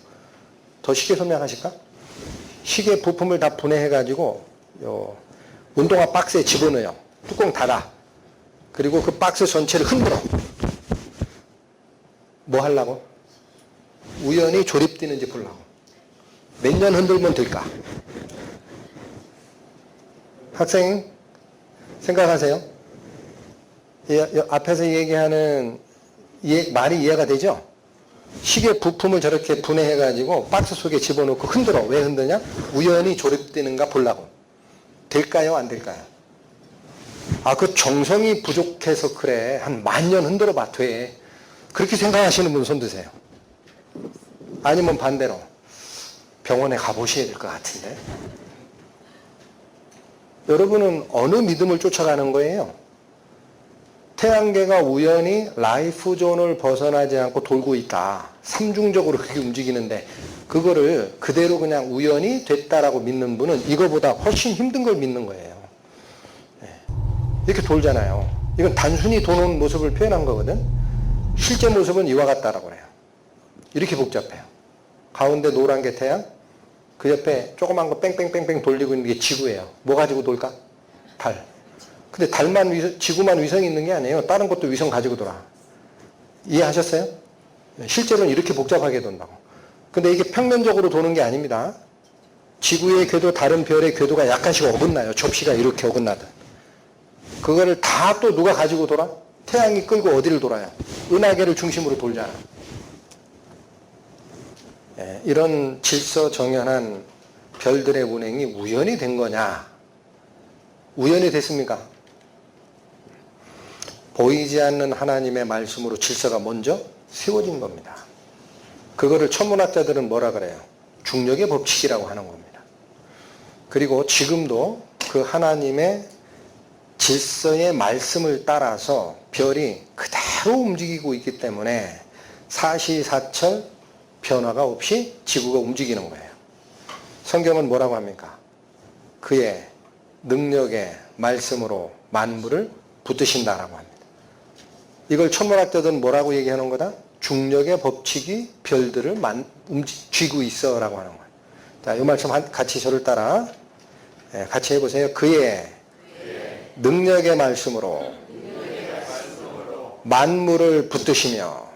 더 쉽게 설명하실까? 시계 부품을 다 분해해가지고 운동화 박스에 집어넣어요. 뚜껑 닫아. 그리고 그 박스 전체를 흔들어. 뭐 하려고? 우연히 조립되는지 보려고. 몇 년 흔들면 될까? 학생 생각하세요? 앞에서 얘기하는 말이 이해가 되죠? 시계 부품을 저렇게 분해해가지고 박스 속에 집어넣고 흔들어. 왜 흔드냐? 우연히 조립되는가 보려고. 될까요? 안 될까요? 그 정성이 부족해서 그래. 한 10,000년 흔들어 봐. 돼. 그렇게 생각하시는 분 손 드세요. 아니면 반대로 병원에 가보셔야 될 것 같은데. 여러분은 어느 믿음을 쫓아가는 거예요? 태양계가 우연히 라이프존을 벗어나지 않고 돌고 있다. 삼중적으로 그렇게 움직이는데 그거를 그대로 그냥 우연히 됐다라고 믿는 분은 이거보다 훨씬 힘든 걸 믿는 거예요. 이렇게 돌잖아요. 이건 단순히 도는 모습을 표현한 거거든. 실제 모습은 이와 같다라고 해요. 이렇게 복잡해요. 가운데 노란 게 태양, 그 옆에 조그만 거 뺑뺑뺑뺑 돌리고 있는 게 지구예요. 뭐 가지고 돌까? 달. 근데 지구만 위성이 있는 게 아니에요. 다른 것도 위성 가지고 돌아. 이해하셨어요? 실제로는 이렇게 복잡하게 돈다고. 근데 이게 평면적으로 도는 게 아닙니다. 지구의 궤도, 다른 별의 궤도가 약간씩 어긋나요. 접시가 이렇게 어긋나듯. 그거를 다 또 누가 가지고 돌아? 태양이 끌고 어디를 돌아요? 은하계를 중심으로 돌잖아. 이런 질서정연한 별들의 운행이 우연히 된 거냐? 우연히 됐습니까? 보이지 않는 하나님의 말씀으로 질서가 먼저 세워진 겁니다. 그거를 천문학자들은 뭐라 그래요? 중력의 법칙이라고 하는 겁니다. 그리고 지금도 그 하나님의 질서의 말씀을 따라서 별이 그대로 움직이고 있기 때문에 사시사철 변화가 없이 지구가 움직이는 거예요. 성경은 뭐라고 합니까? 그의 능력의 말씀으로 만물을 붙드신다라고 합니다. 이걸 천문학자들은 뭐라고 얘기하는 거다? 중력의 법칙이 별들을 쥐고 있어 라고 하는 거예요. 자, 이 말씀 같이 저를 따라 같이 해보세요. 그의 능력의 말씀으로 만물을 붙드시며.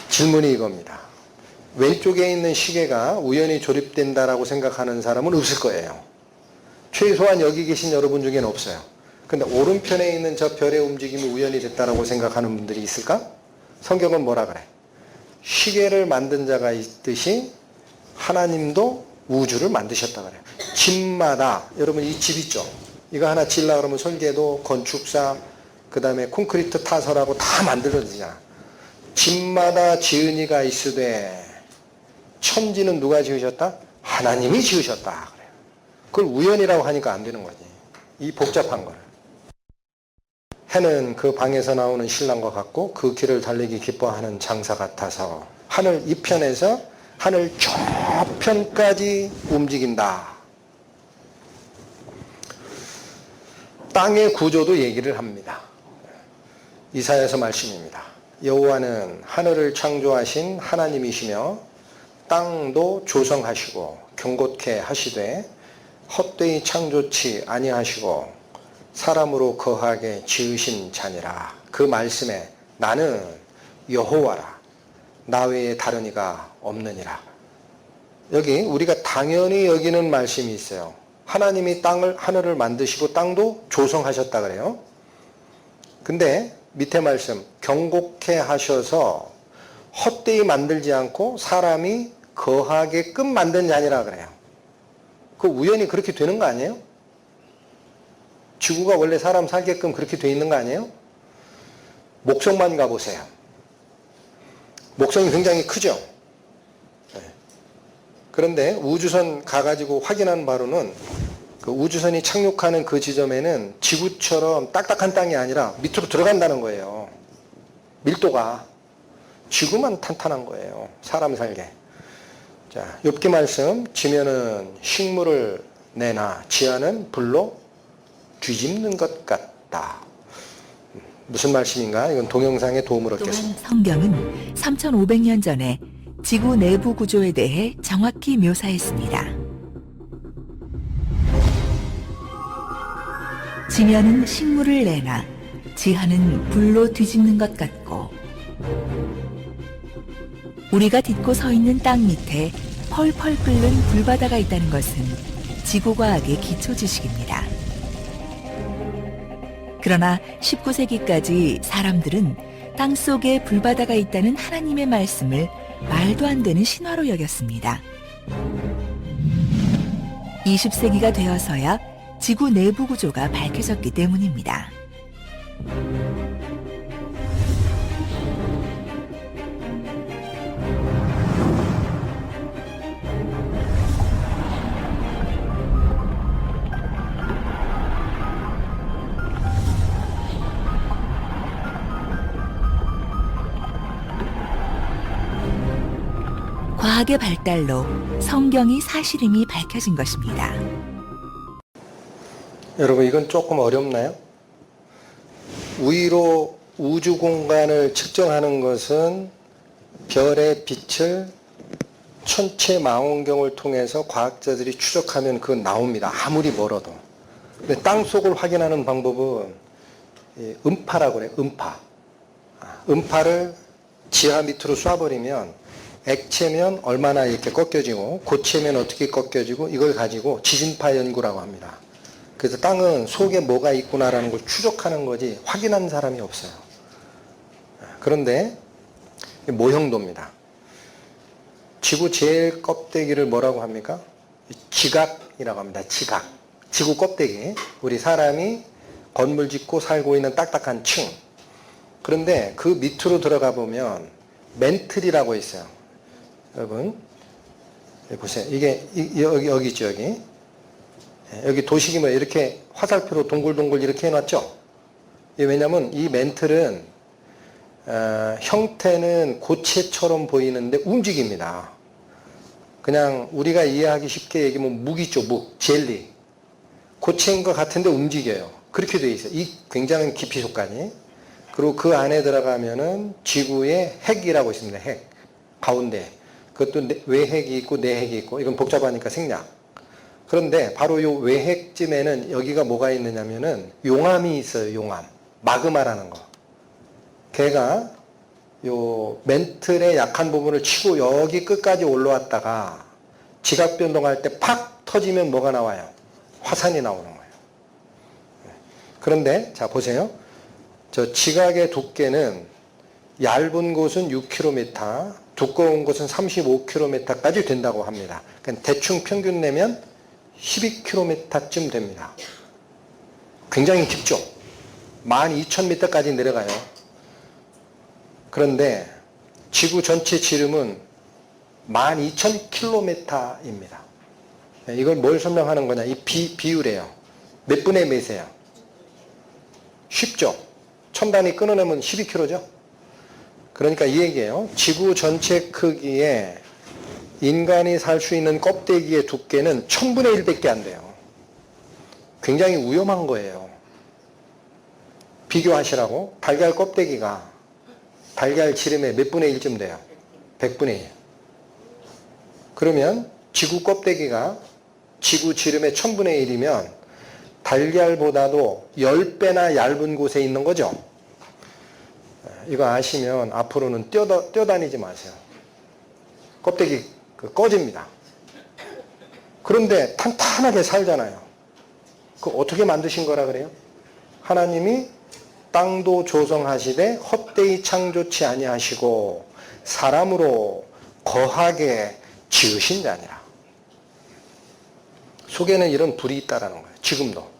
질문이 이겁니다. 왼쪽에 있는 시계가 우연히 조립된다라고 생각하는 사람은 없을 거예요. 최소한 여기 계신 여러분 중에는 없어요. 근데 오른편에 있는 저 별의 움직임이 우연히 됐다라고 생각하는 분들이 있을까? 성경은 뭐라 그래? 시계를 만든 자가 있듯이 하나님도 우주를 만드셨다 그래요. 집마다, 여러분 이 집 있죠? 이거 하나 지으려고 그러면 설계도, 건축사, 그 다음에 콘크리트 타설하고 다 만들어지잖아. 집마다 지은이가 있으되 천지는 누가 지으셨다? 하나님이 지으셨다 그래요. 그걸 우연이라고 하니까 안 되는 거지. 이 복잡한 거를. 해는 그 방에서 나오는 신랑과 같고 그 길을 달리기 기뻐하는 장사 같아서 하늘 이편에서 하늘 저편까지 움직인다. 땅의 구조도 얘기를 합니다. 이사야서 말씀입니다. 여호와는 하늘을 창조하신 하나님이시며 땅도 조성하시고 경곳케 하시되 헛되이 창조치 아니하시고 사람으로 거하게 지으신 자니라. 그 말씀에 나는 여호와라 나 외에 다른 이가 없느니라. 여기 우리가 당연히 여기는 말씀이 있어요. 하나님이 하늘을 만드시고 땅도 조성하셨다 그래요. 근데 밑에 말씀 경곡케 하셔서 헛되이 만들지 않고 사람이 거하게끔 만든 자니라 그래요. 그 우연히 그렇게 되는 거 아니에요? 지구가 원래 사람 살게끔 그렇게 돼 있는 거 아니에요? 목성만 가보세요. 목성이 굉장히 크죠? 그런데 우주선 가가지고 확인한 바로는 그 우주선이 착륙하는 그 지점에는 지구처럼 딱딱한 땅이 아니라 밑으로 들어간다는 거예요. 밀도가. 지구만 탄탄한 거예요. 사람 살게. 자, 욥기 말씀. 지면은 식물을 내나 지하는 불로 뒤집는 것 같다. 무슨 말씀인가? 이건 동영상의 도움을 얻겠습니다. 또한 성경은 3500년 전에 지구 내부 구조에 대해 정확히 묘사했습니다. 지면은 식물을 내나 지하는 불로 뒤집는 것 같고 우리가 딛고 서 있는 땅 밑에 펄펄 끓는 불바다가 있다는 것은 지구과학의 기초 지식입니다. 그러나 19세기까지 사람들은 땅 속에 불바다가 있다는 하나님의 말씀을 말도 안 되는 신화로 여겼습니다. 20세기가 되어서야 지구 내부 구조가 밝혀졌기 때문입니다. 과학의 발달로 성경이 사실임이 밝혀진 것입니다. 여러분 이건 조금 어렵나요? 위로 우주 공간을 측정하는 것은 별의 빛을 천체 망원경을 통해서 과학자들이 추적하면 그건 나옵니다. 아무리 멀어도. 근데 땅 속을 확인하는 방법은 음파라고 그래요. 음파. 음파를 지하 밑으로 쏴버리면 액체면 얼마나 이렇게 꺾여지고 고체면 어떻게 꺾여지고 이걸 가지고 지진파 연구라고 합니다. 그래서 땅은 속에 뭐가 있구나라는 걸 추적하는 거지 확인한 사람이 없어요. 그런데 모형도입니다. 지구 제일 껍데기를 뭐라고 합니까? 지각이라고 합니다. 지각. 지구 껍데기. 우리 사람이 건물 짓고 살고 있는 딱딱한 층. 그런데 그 밑으로 들어가 보면 멘틀이라고 있어요. 여러분 보세요. 이게 여기 있죠. 여기 도식이 뭐 이렇게 화살표로 동글동글 이렇게 해놨죠. 왜냐하면 이 멘틀은 형태는 고체처럼 보이는데 움직입니다. 그냥 우리가 이해하기 쉽게 얘기하면 묵 있죠, 묵, 젤리. 고체인 것 같은데 움직여요. 그렇게 돼 있어요. 이 굉장한 깊이 속까지. 그리고 그 안에 들어가면은 지구의 핵이라고 있습니다. 핵. 가운데. 그것도 외핵이 있고 내핵이 있고, 이건 복잡하니까 생략. 그런데 바로 이 외핵쯤에는 여기가 뭐가 있느냐면은 용암이 있어요, 용암. 마그마라는 거. 걔가 요 멘틀의 약한 부분을 치고 여기 끝까지 올라왔다가 지각 변동할 때 팍 터지면 뭐가 나와요? 화산이 나오는 거예요. 그런데 자 보세요. 저 지각의 두께는 얇은 곳은 6km, 두꺼운 곳은 35km까지 된다고 합니다. 그러니까 대충 평균 내면 12km쯤 됩니다. 굉장히 깊죠? 12,000m까지 내려가요. 그런데 지구 전체 지름은 12,000km입니다. 이걸 뭘 설명하는 거냐? 이 비율이에요. 몇 분의 몇이에요? 쉽죠? 1000단위 끊어내면 12km죠? 그러니까 이 얘기예요. 지구 전체 크기에 인간이 살 수 있는 껍데기의 두께는 1000분의 1밖에 안 돼요. 굉장히 위험한 거예요. 비교하시라고. 달걀 껍데기가 달걀 지름의 몇 분의 1쯤 돼요? 100분의 1. 그러면 지구 껍데기가 지구 지름의 1000분의 1이면 달걀보다도 10배나 얇은 곳에 있는 거죠. 이거 아시면 앞으로는 뛰어다니지 마세요. 껍데기 꺼집니다. 그런데 탄탄하게 살잖아요. 그 어떻게 만드신 거라 그래요? 하나님이 땅도 조성하시되 헛되이 창조치 아니하시고 사람으로 거하게 지으신 자니라. 속에는 이런 불이 있다라는 거예요. 지금도.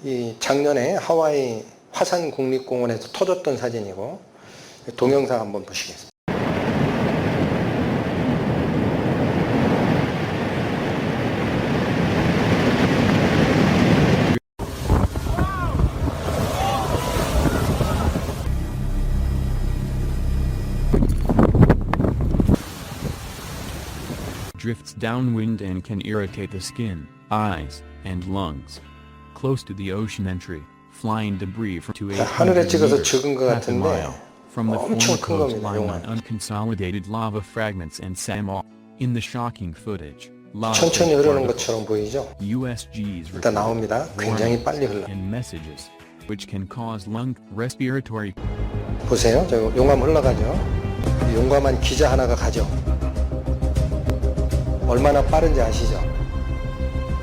이 작년에 하와이 화산 국립공원에서 터졌던 사진이고, 동영상 한번 보시겠습니다. Drifts downwind and can irritate the skin, eyes, and lungs. Close to the ocean entry, flying debris from to 하늘에 800 찍어서 meters, 적은 것 half a 같은데 mile, from the 엄청 former 큰 겁니다, coastline 용암. on unconsolidated lava fragments and Samal. In the shocking footage, lava 천천히 흐르는 particles, 것처럼 보이죠? USG's 일단 나옵니다. 굉장히 빨리 흘러. and messages, which can cause lung respiratory. 보세요. 저 용암 흘러가죠. 용감한 기자 하나가 가죠. 얼마나 빠른지 아시죠?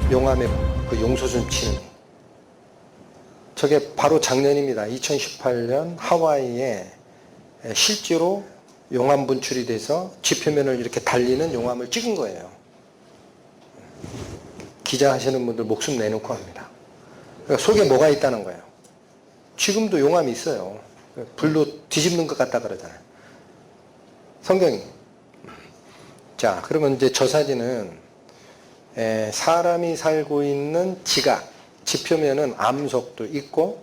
용암의 그 용솟은 치는. 저게 바로 작년입니다. 2018년 하와이에 실제로 용암 분출이 돼서 지표면을 이렇게 달리는 용암을 찍은 거예요. 기자 하시는 분들 목숨 내놓고 합니다. 그러니까 속에 뭐가 있다는 거예요. 지금도 용암이 있어요. 불로 뒤집는 것 같다 그러잖아요. 성경이. 자, 그러면 이제 저 사진은 사람이 살고 있는 지각, 지표면은 암석도 있고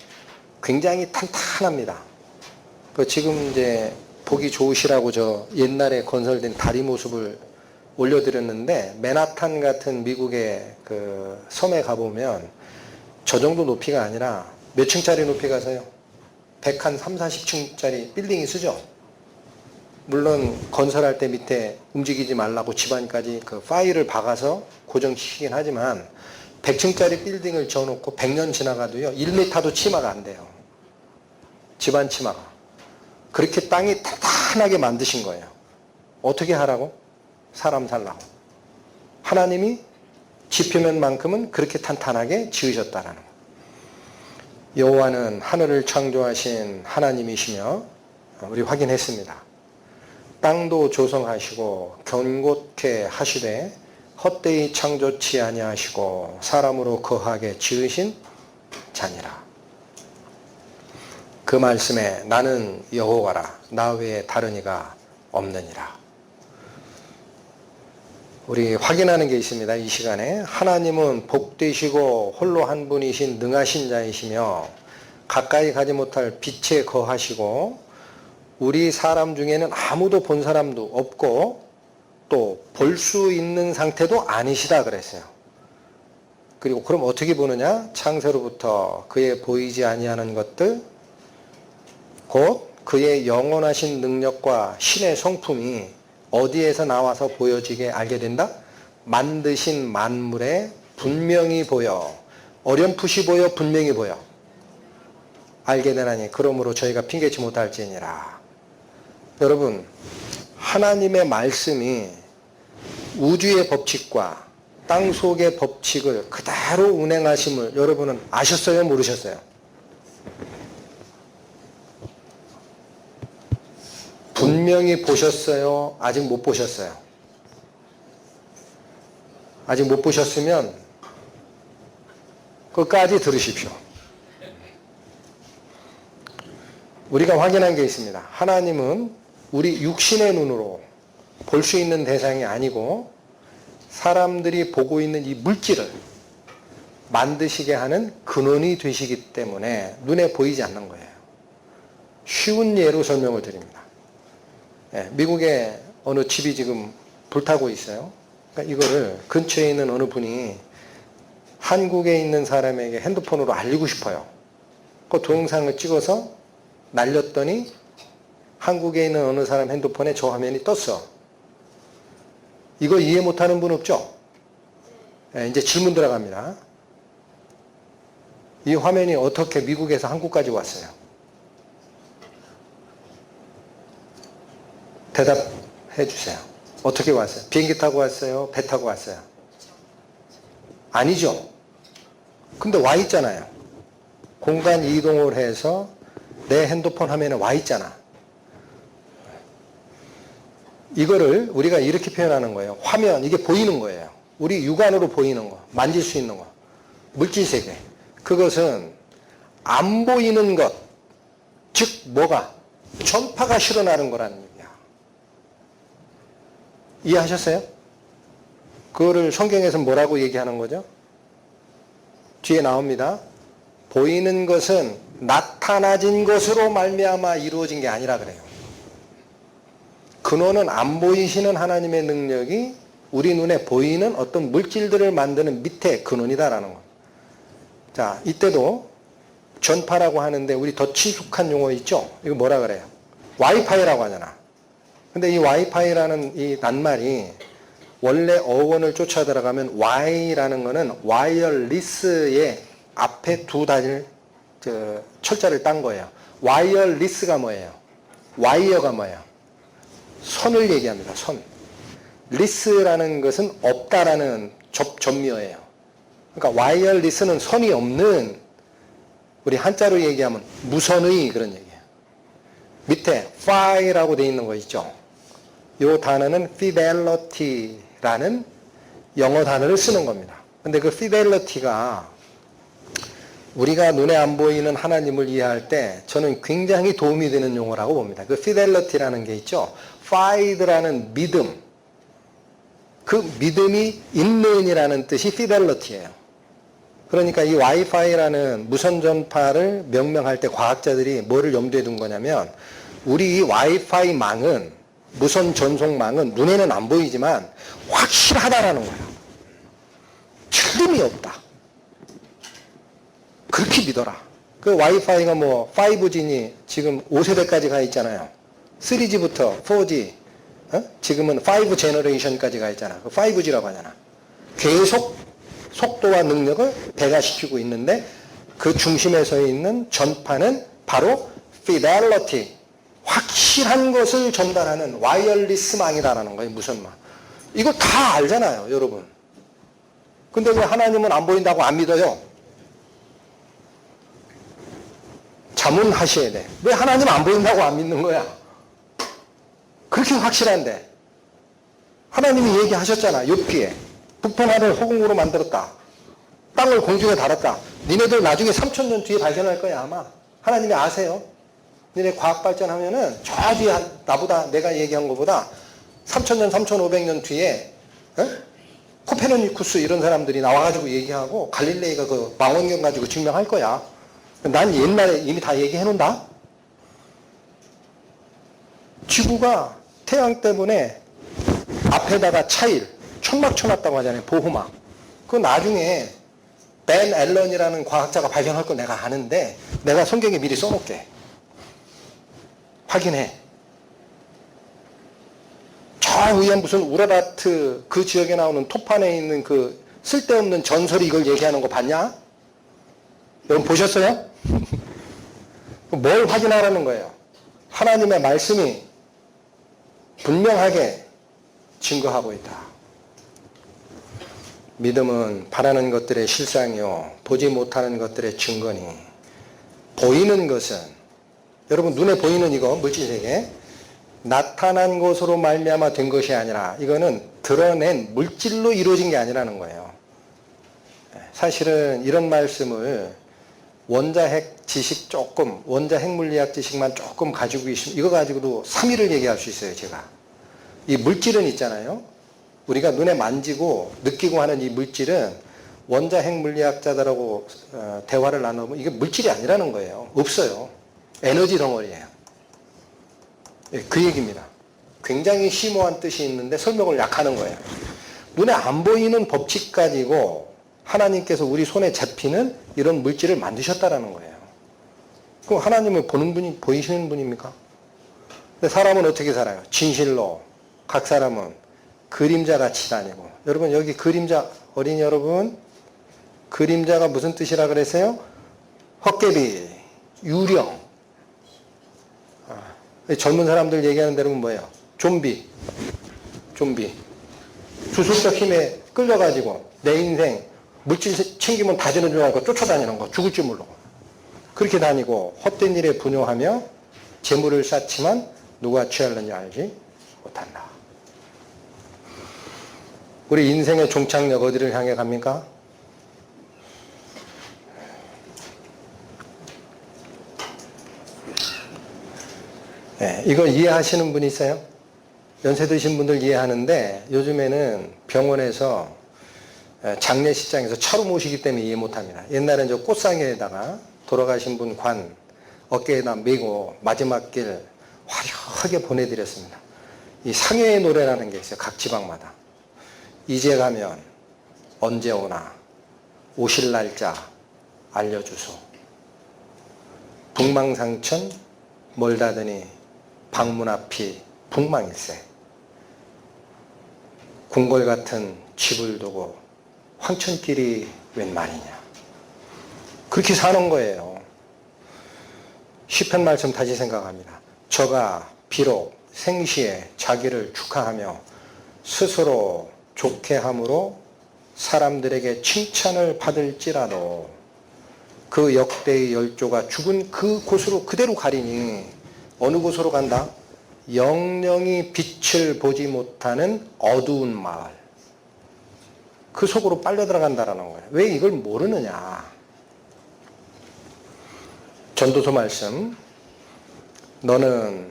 굉장히 탄탄합니다. 그 지금 이제 보기 좋으시라고 저 옛날에 건설된 다리 모습을 올려드렸는데, 맨하탄 같은 미국의 그 섬에 가보면 저 정도 높이가 아니라 몇 층짜리 높이 가서요? 100한 3, 40층짜리 빌딩이 쓰죠. 물론 건설할 때 밑에 움직이지 말라고 집안까지 그 파일을 박아서 고정시키긴 하지만 100층짜리 빌딩을 지어놓고 100년 지나가도요 1m도 치마가 안 돼요. 집안 치마가. 그렇게 땅이 탄탄하게 만드신 거예요. 어떻게 하라고? 사람 살라고. 하나님이 지표면만큼은 그렇게 탄탄하게 지으셨다라는 거예요. 여호와는 하늘을 창조하신 하나님이시며, 우리 확인했습니다. 땅도 조성하시고 견고케 하시되 헛되이 창조치 아니하시고 사람으로 거하게 지으신 자니라. 그 말씀에 나는 여호와라 나 외에 다른 이가 없느니라. 우리 확인하는 게 있습니다. 이 시간에 하나님은 복되시고 홀로 한 분이신 능하신 자이시며 가까이 가지 못할 빛에 거하시고 우리 사람 중에는 아무도 본 사람도 없고 또 볼 수 있는 상태도 아니시다 그랬어요. 그리고 그럼 어떻게 보느냐? 창세로부터 그의 보이지 아니하는 것들, 곧 그의 영원하신 능력과 신의 성품이 어디에서 나와서 보여지게 알게 된다? 만드신 만물에 분명히 보여, 어렴풋이 보여, 분명히 보여 알게 되나니 그러므로 저희가 핑계치 못할지니라. 여러분, 하나님의 말씀이 우주의 법칙과 땅속의 법칙을 그대로 운행하심을 여러분은 아셨어요? 모르셨어요? 분명히 보셨어요? 아직 못 보셨어요? 아직 못 보셨으면 끝까지 들으십시오. 우리가 확인한 게 있습니다. 하나님은 우리 육신의 눈으로 볼 수 있는 대상이 아니고 사람들이 보고 있는 이 물질을 만드시게 하는 근원이 되시기 때문에 눈에 보이지 않는 거예요. 쉬운 예로 설명을 드립니다. 미국의 어느 집이 지금 불타고 있어요. 그러니까 이거를 근처에 있는 어느 분이 한국에 있는 사람에게 핸드폰으로 알리고 싶어요. 그 동영상을 찍어서 날렸더니 한국에 있는 어느 사람 핸드폰에 저 화면이 떴어. 이거 이해 못하는 분 없죠? 이제 질문 들어갑니다. 이 화면이 어떻게 미국에서 한국까지 왔어요? 대답해 주세요. 어떻게 왔어요? 비행기 타고 왔어요? 배 타고 왔어요? 아니죠. 근데 와 있잖아요. 공간 이동을 해서 내 핸드폰 화면에 와 있잖아. 이거를 우리가 이렇게 표현하는 거예요. 화면, 이게 보이는 거예요. 우리 육안으로 보이는 거, 만질 수 있는 거. 물질세계. 그것은 안 보이는 것, 즉 뭐가? 전파가 실어나는 거라는 얘기야. 이해하셨어요? 그거를 성경에서 뭐라고 얘기하는 거죠? 뒤에 나옵니다. 보이는 것은 나타나진 것으로 말미암아 이루어진 게 아니라 그래요. 근원은 안 보이시는 하나님의 능력이 우리 눈에 보이는 어떤 물질들을 만드는 밑에 근원이다라는 거. 자, 이때도 전파라고 하는데 우리 더 친숙한 용어 있죠? 이거 뭐라 그래요? 와이파이라고 하잖아. 근데 이 와이파이라는 이 낱말이 원래 어원을 쫓아 들어가면 Y라는 거는 와이어리스의 앞에 두 단일 철자를 딴 거예요. 와이어리스가 뭐예요? 와이어가 뭐예요? 선을 얘기합니다. 선. 리스라는 것은 없다라는 접미어예요. 그러니까 와이어리스는 선이 없는, 우리 한자로 얘기하면 무선의 그런 얘기예요. 밑에 fi라고 되어 있는 거 있죠. 이 단어는 fidelity라는 영어 단어를 쓰는 겁니다. 근데 그 fidelity가 우리가 눈에 안 보이는 하나님을 이해할 때 저는 굉장히 도움이 되는 용어라고 봅니다. 그 fidelity라는 게 있죠. fide라는 믿음. 그 믿음이 있는이라는 뜻이 fidelity예요. 그러니까 이 와이파이라는 무선 전파를 명명할 때 과학자들이 뭐를 염두에 둔 거냐면 우리 이 와이파이 망은, 무선 전송망은 눈에는 안 보이지만 확실하다라는 거예요. 틀림이 없다. 그렇게 믿어라. 그 와이파이가 뭐 5G니 지금 5세대까지 가 있잖아요. 3G부터 4G, 지금은 5 제너레이션까지 가 있잖아. 5G라고 하잖아. 계속 속도와 능력을 배가시키고 있는데 그 중심에 서 있는 전파는 바로 fidelity, 확실한 것을 전달하는 와이어리스망이다라는 거예요. 무선망. 이거 다 알잖아요, 여러분. 근데 왜 하나님은 안 보인다고 안 믿어요? 자문하셔야 돼. 왜 하나님 안 보인다고 안 믿는 거야? 그렇게 확실한데. 하나님이 얘기하셨잖아. 욥기에. 북한 하늘을 허공으로 만들었다. 땅을 공중에 달았다. 니네들 나중에 3,000년 뒤에 발견할 거야 아마. 하나님이 아세요. 니네 과학 발전하면은 저 뒤에 나보다 내가 얘기한 것보다 3,000년, 3,500년 뒤에 코페르니쿠스 이런 사람들이 나와가지고 얘기하고 갈릴레이가 그 망원경 가지고 증명할 거야. 난 옛날에 이미 다 얘기해 놓는다. 지구가 태양 때문에 앞에다가 차일, 천막 쳐놨다고 하잖아요. 보호막. 그 나중에 벤 앨런이라는 과학자가 발견할 거 내가 아는데 내가 성경에 미리 써놓게. 확인해. 저 위에 무슨 우라라트 그 지역에 나오는 토판에 있는 그 쓸데없는 전설이 이걸 얘기하는 거 봤냐? 여러분 보셨어요? 뭘 확인하라는 거예요? 하나님의 말씀이 분명하게 증거하고 있다. 믿음은 바라는 것들의 실상이요 보지 못하는 것들의 증거니 보이는 것은 여러분 눈에 보이는 이거 물질세계 나타난 것으로 말미암아 된 것이 아니라 이거는 드러낸 물질로 이루어진 게 아니라는 거예요. 사실은 이런 말씀을 원자핵 지식 조금, 원자핵 물리학 지식만 조금 가지고 계시면 이거 가지고도 3일을 얘기할 수 있어요, 제가. 이 물질은 있잖아요. 우리가 눈에 만지고 느끼고 하는 이 물질은 원자핵 물리학자들하고 대화를 나누면 이게 물질이 아니라는 거예요. 없어요. 에너지 덩어리예요. 그 얘기입니다. 굉장히 심오한 뜻이 있는데 설명을 약하는 거예요. 눈에 안 보이는 법칙 가지고 하나님께서 우리 손에 잡히는 이런 물질을 만드셨다라는 거예요. 그럼 하나님을 보는 분이 보이시는 분입니까? 근데 사람은 어떻게 살아요? 진실로. 각 사람은 그림자 같이 다니고. 여러분 여기 그림자 어린이 여러분 그림자가 무슨 뜻이라 그랬어요? 헛개비, 유령. 젊은 사람들 얘기하는 대로는 뭐예요? 좀비. 주술적 힘에 끌려가지고 내 인생 물질 챙기면 다 되는 줄 알고 쫓아다니는 거. 죽을 줄 모르고. 그렇게 다니고 헛된 일에 분효하며 재물을 쌓지만 누가 취하는지 알지 못한다. 우리 인생의 종착역 어디를 향해 갑니까? 네, 이거 이해하시는 분 있어요? 연세 드신 분들 이해하는데 요즘에는 병원에서 장례식장에서 차로 모시기 때문에 이해 못합니다. 옛날엔 저 꽃상에다가 돌아가신 분 관 어깨에다 메고 마지막 길 화려하게 보내드렸습니다. 이 상여의 노래라는 게 있어요. 각 지방마다. 이제 가면 언제 오나 오실 날짜 알려주소. 북망상천 멀다더니 방문 앞이 북망일세. 궁궐 같은 집을 두고 황천길이 웬 말이냐. 그렇게 사는 거예요. 시편 말씀 다시 생각합니다. 저가 비록 생시에 자기를 축하하며 스스로 좋게 함으로 사람들에게 칭찬을 받을지라도 그 역대의 열조가 죽은 그 곳으로 그대로 가리니 어느 곳으로 간다? 영영이 빛을 보지 못하는 어두운 마을. 그 속으로 빨려 들어간다라는 거예요. 왜 이걸 모르느냐? 전도서 말씀. 너는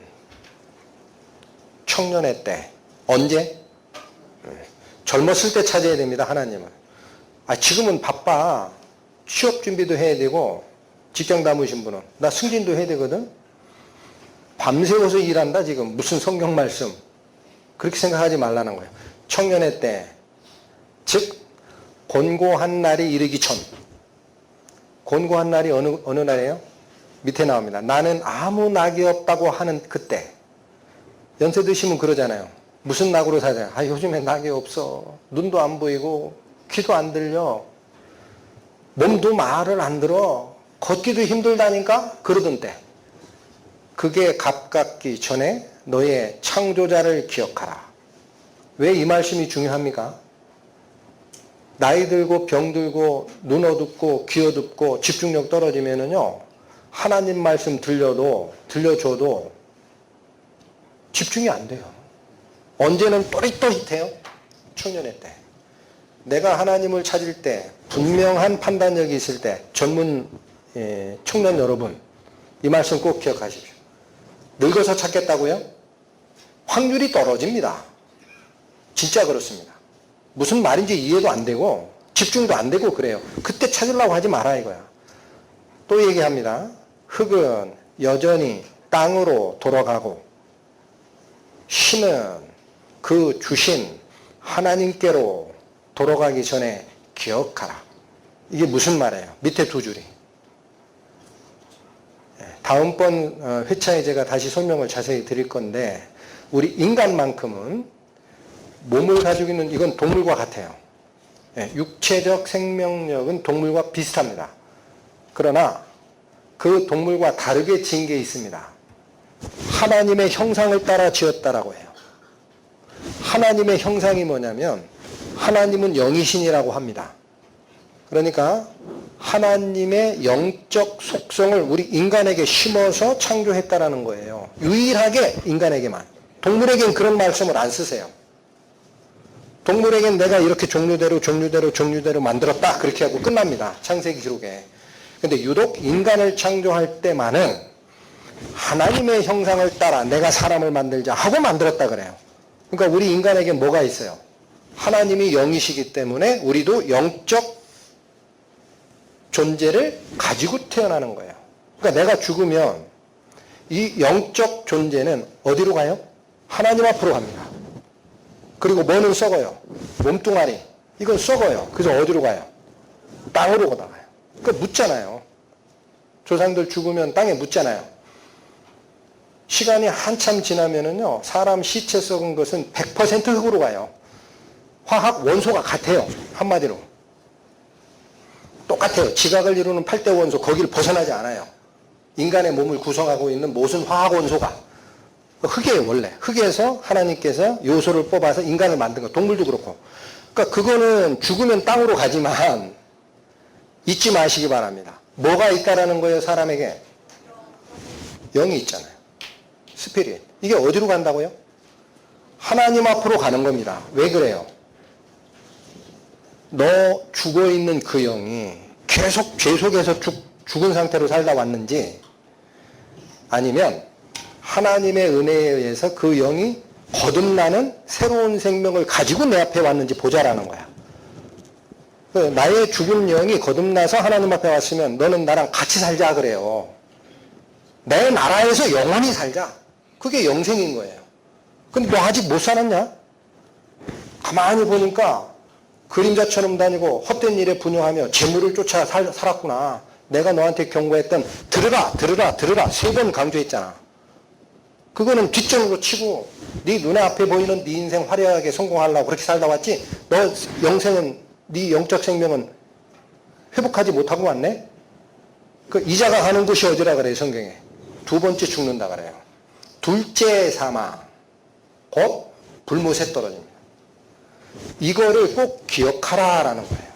청년의 때 언제? 젊었을 때 찾아야 됩니다. 하나님은. 지금은 바빠. 취업 준비도 해야 되고 직장 다무신 분은 나 승진도 해야 되거든. 밤새워서 일한다 지금. 무슨 성경 말씀. 그렇게 생각하지 말라는 거예요. 청년의 때, 즉 곤고한 날이 이르기 전. 곤고한 날이 어느 날이에요? 밑에 나옵니다. 나는 아무 낙이 없다고 하는 그때. 연세 드시면 그러잖아요. 무슨 낙으로 사냐? 요즘에 낙이 없어. 눈도 안 보이고 귀도 안 들려. 몸도 말을 안 들어. 걷기도 힘들다니까? 그러던 때. 그게 가깝기 전에 너의 창조자를 기억하라. 왜 이 말씀이 중요합니까? 나이 들고 병 들고 눈 어둡고 귀 어둡고 집중력 떨어지면은요, 하나님 말씀 들려줘도 집중이 안 돼요. 언제는 또릿또릿해요? 청년의 때. 내가 하나님을 찾을 때, 분명한 판단력이 있을 때, 젊은 청년 여러분, 이 말씀 꼭 기억하십시오. 늙어서 찾겠다고요? 확률이 떨어집니다. 진짜 그렇습니다. 무슨 말인지 이해도 안 되고 집중도 안 되고 그래요. 그때 찾으려고 하지 마라 이거야. 또 얘기합니다. 흙은 여전히 땅으로 돌아가고 신은 그 주신 하나님께로 돌아가기 전에 기억하라. 이게 무슨 말이에요? 밑에 두 줄이. 다음번 회차에 제가 다시 설명을 자세히 드릴 건데 우리 인간만큼은 몸을 가지고 있는 이건 동물과 같아요. 육체적 생명력은 동물과 비슷합니다. 그러나 그 동물과 다르게 지은 게 있습니다. 하나님의 형상을 따라 지었다라고 해요. 하나님의 형상이 뭐냐면 하나님은 영이신이라고 합니다. 그러니까 하나님의 영적 속성을 우리 인간에게 심어서 창조했다라는 거예요. 유일하게 인간에게만. 동물에겐 그런 말씀을 안 쓰세요. 동물에겐 내가 이렇게 종류대로 만들었다 그렇게 하고 끝납니다. 창세기 기록에. 근데 유독 인간을 창조할 때만은 하나님의 형상을 따라 내가 사람을 만들자 하고 만들었다 그래요. 그러니까 우리 인간에게 뭐가 있어요? 하나님이 영이시기 때문에 우리도 영적 존재를 가지고 태어나는 거예요. 그러니까 내가 죽으면 이 영적 존재는 어디로 가요? 하나님 앞으로 갑니다. 그리고 뭐는 썩어요? 몸뚱아리. 이건 썩어요. 그래서 어디로 가요? 땅으로 가다가요. 그러니까 묻잖아요. 조상들 죽으면 땅에 묻잖아요. 시간이 한참 지나면은요, 사람 시체 썩은 것은 100% 흙으로 가요. 화학 원소가 같아요. 한마디로. 똑같아요. 지각을 이루는 8대 원소, 거기를 벗어나지 않아요. 인간의 몸을 구성하고 있는 모든 화학 원소가. 흙이에요, 원래. 흙에서 하나님께서 요소를 뽑아서 인간을 만든 거. 동물도 그렇고. 그러니까 그거는 죽으면 땅으로 가지만 잊지 마시기 바랍니다. 뭐가 있다라는 거예요, 사람에게? 영이 있잖아요. 스피릿. 이게 어디로 간다고요? 하나님 앞으로 가는 겁니다. 왜 그래요? 너 죽어있는 그 영이 계속 죄 속에서 죽은 상태로 살다 왔는지 아니면 하나님의 은혜에 의해서 그 영이 거듭나는 새로운 생명을 가지고 내 앞에 왔는지 보자라는 거야. 나의 죽은 영이 거듭나서 하나님 앞에 왔으면 너는 나랑 같이 살자 그래요. 내 나라에서 영원히 살자. 그게 영생인 거예요. 근데 너 아직 못 살았냐? 가만히 보니까 그림자처럼 다니고 헛된 일에 분용하며 재물을 쫓아 살았구나. 내가 너한테 경고했던 들으라 3번 강조했잖아. 그거는 뒷전으로 치고 네 눈에 앞에 보이는 네 인생 화려하게 성공하려고 그렇게 살다 왔지. 너 영생은 네 영적 생명은 회복하지 못하고 왔네. 그 이자가 가는 곳이 어디라 그래요, 성경에? 2번째 죽는다 그래요. 둘째 사망, 곧 불못에 떨어집니다. 이거를 꼭 기억하라라는 거예요.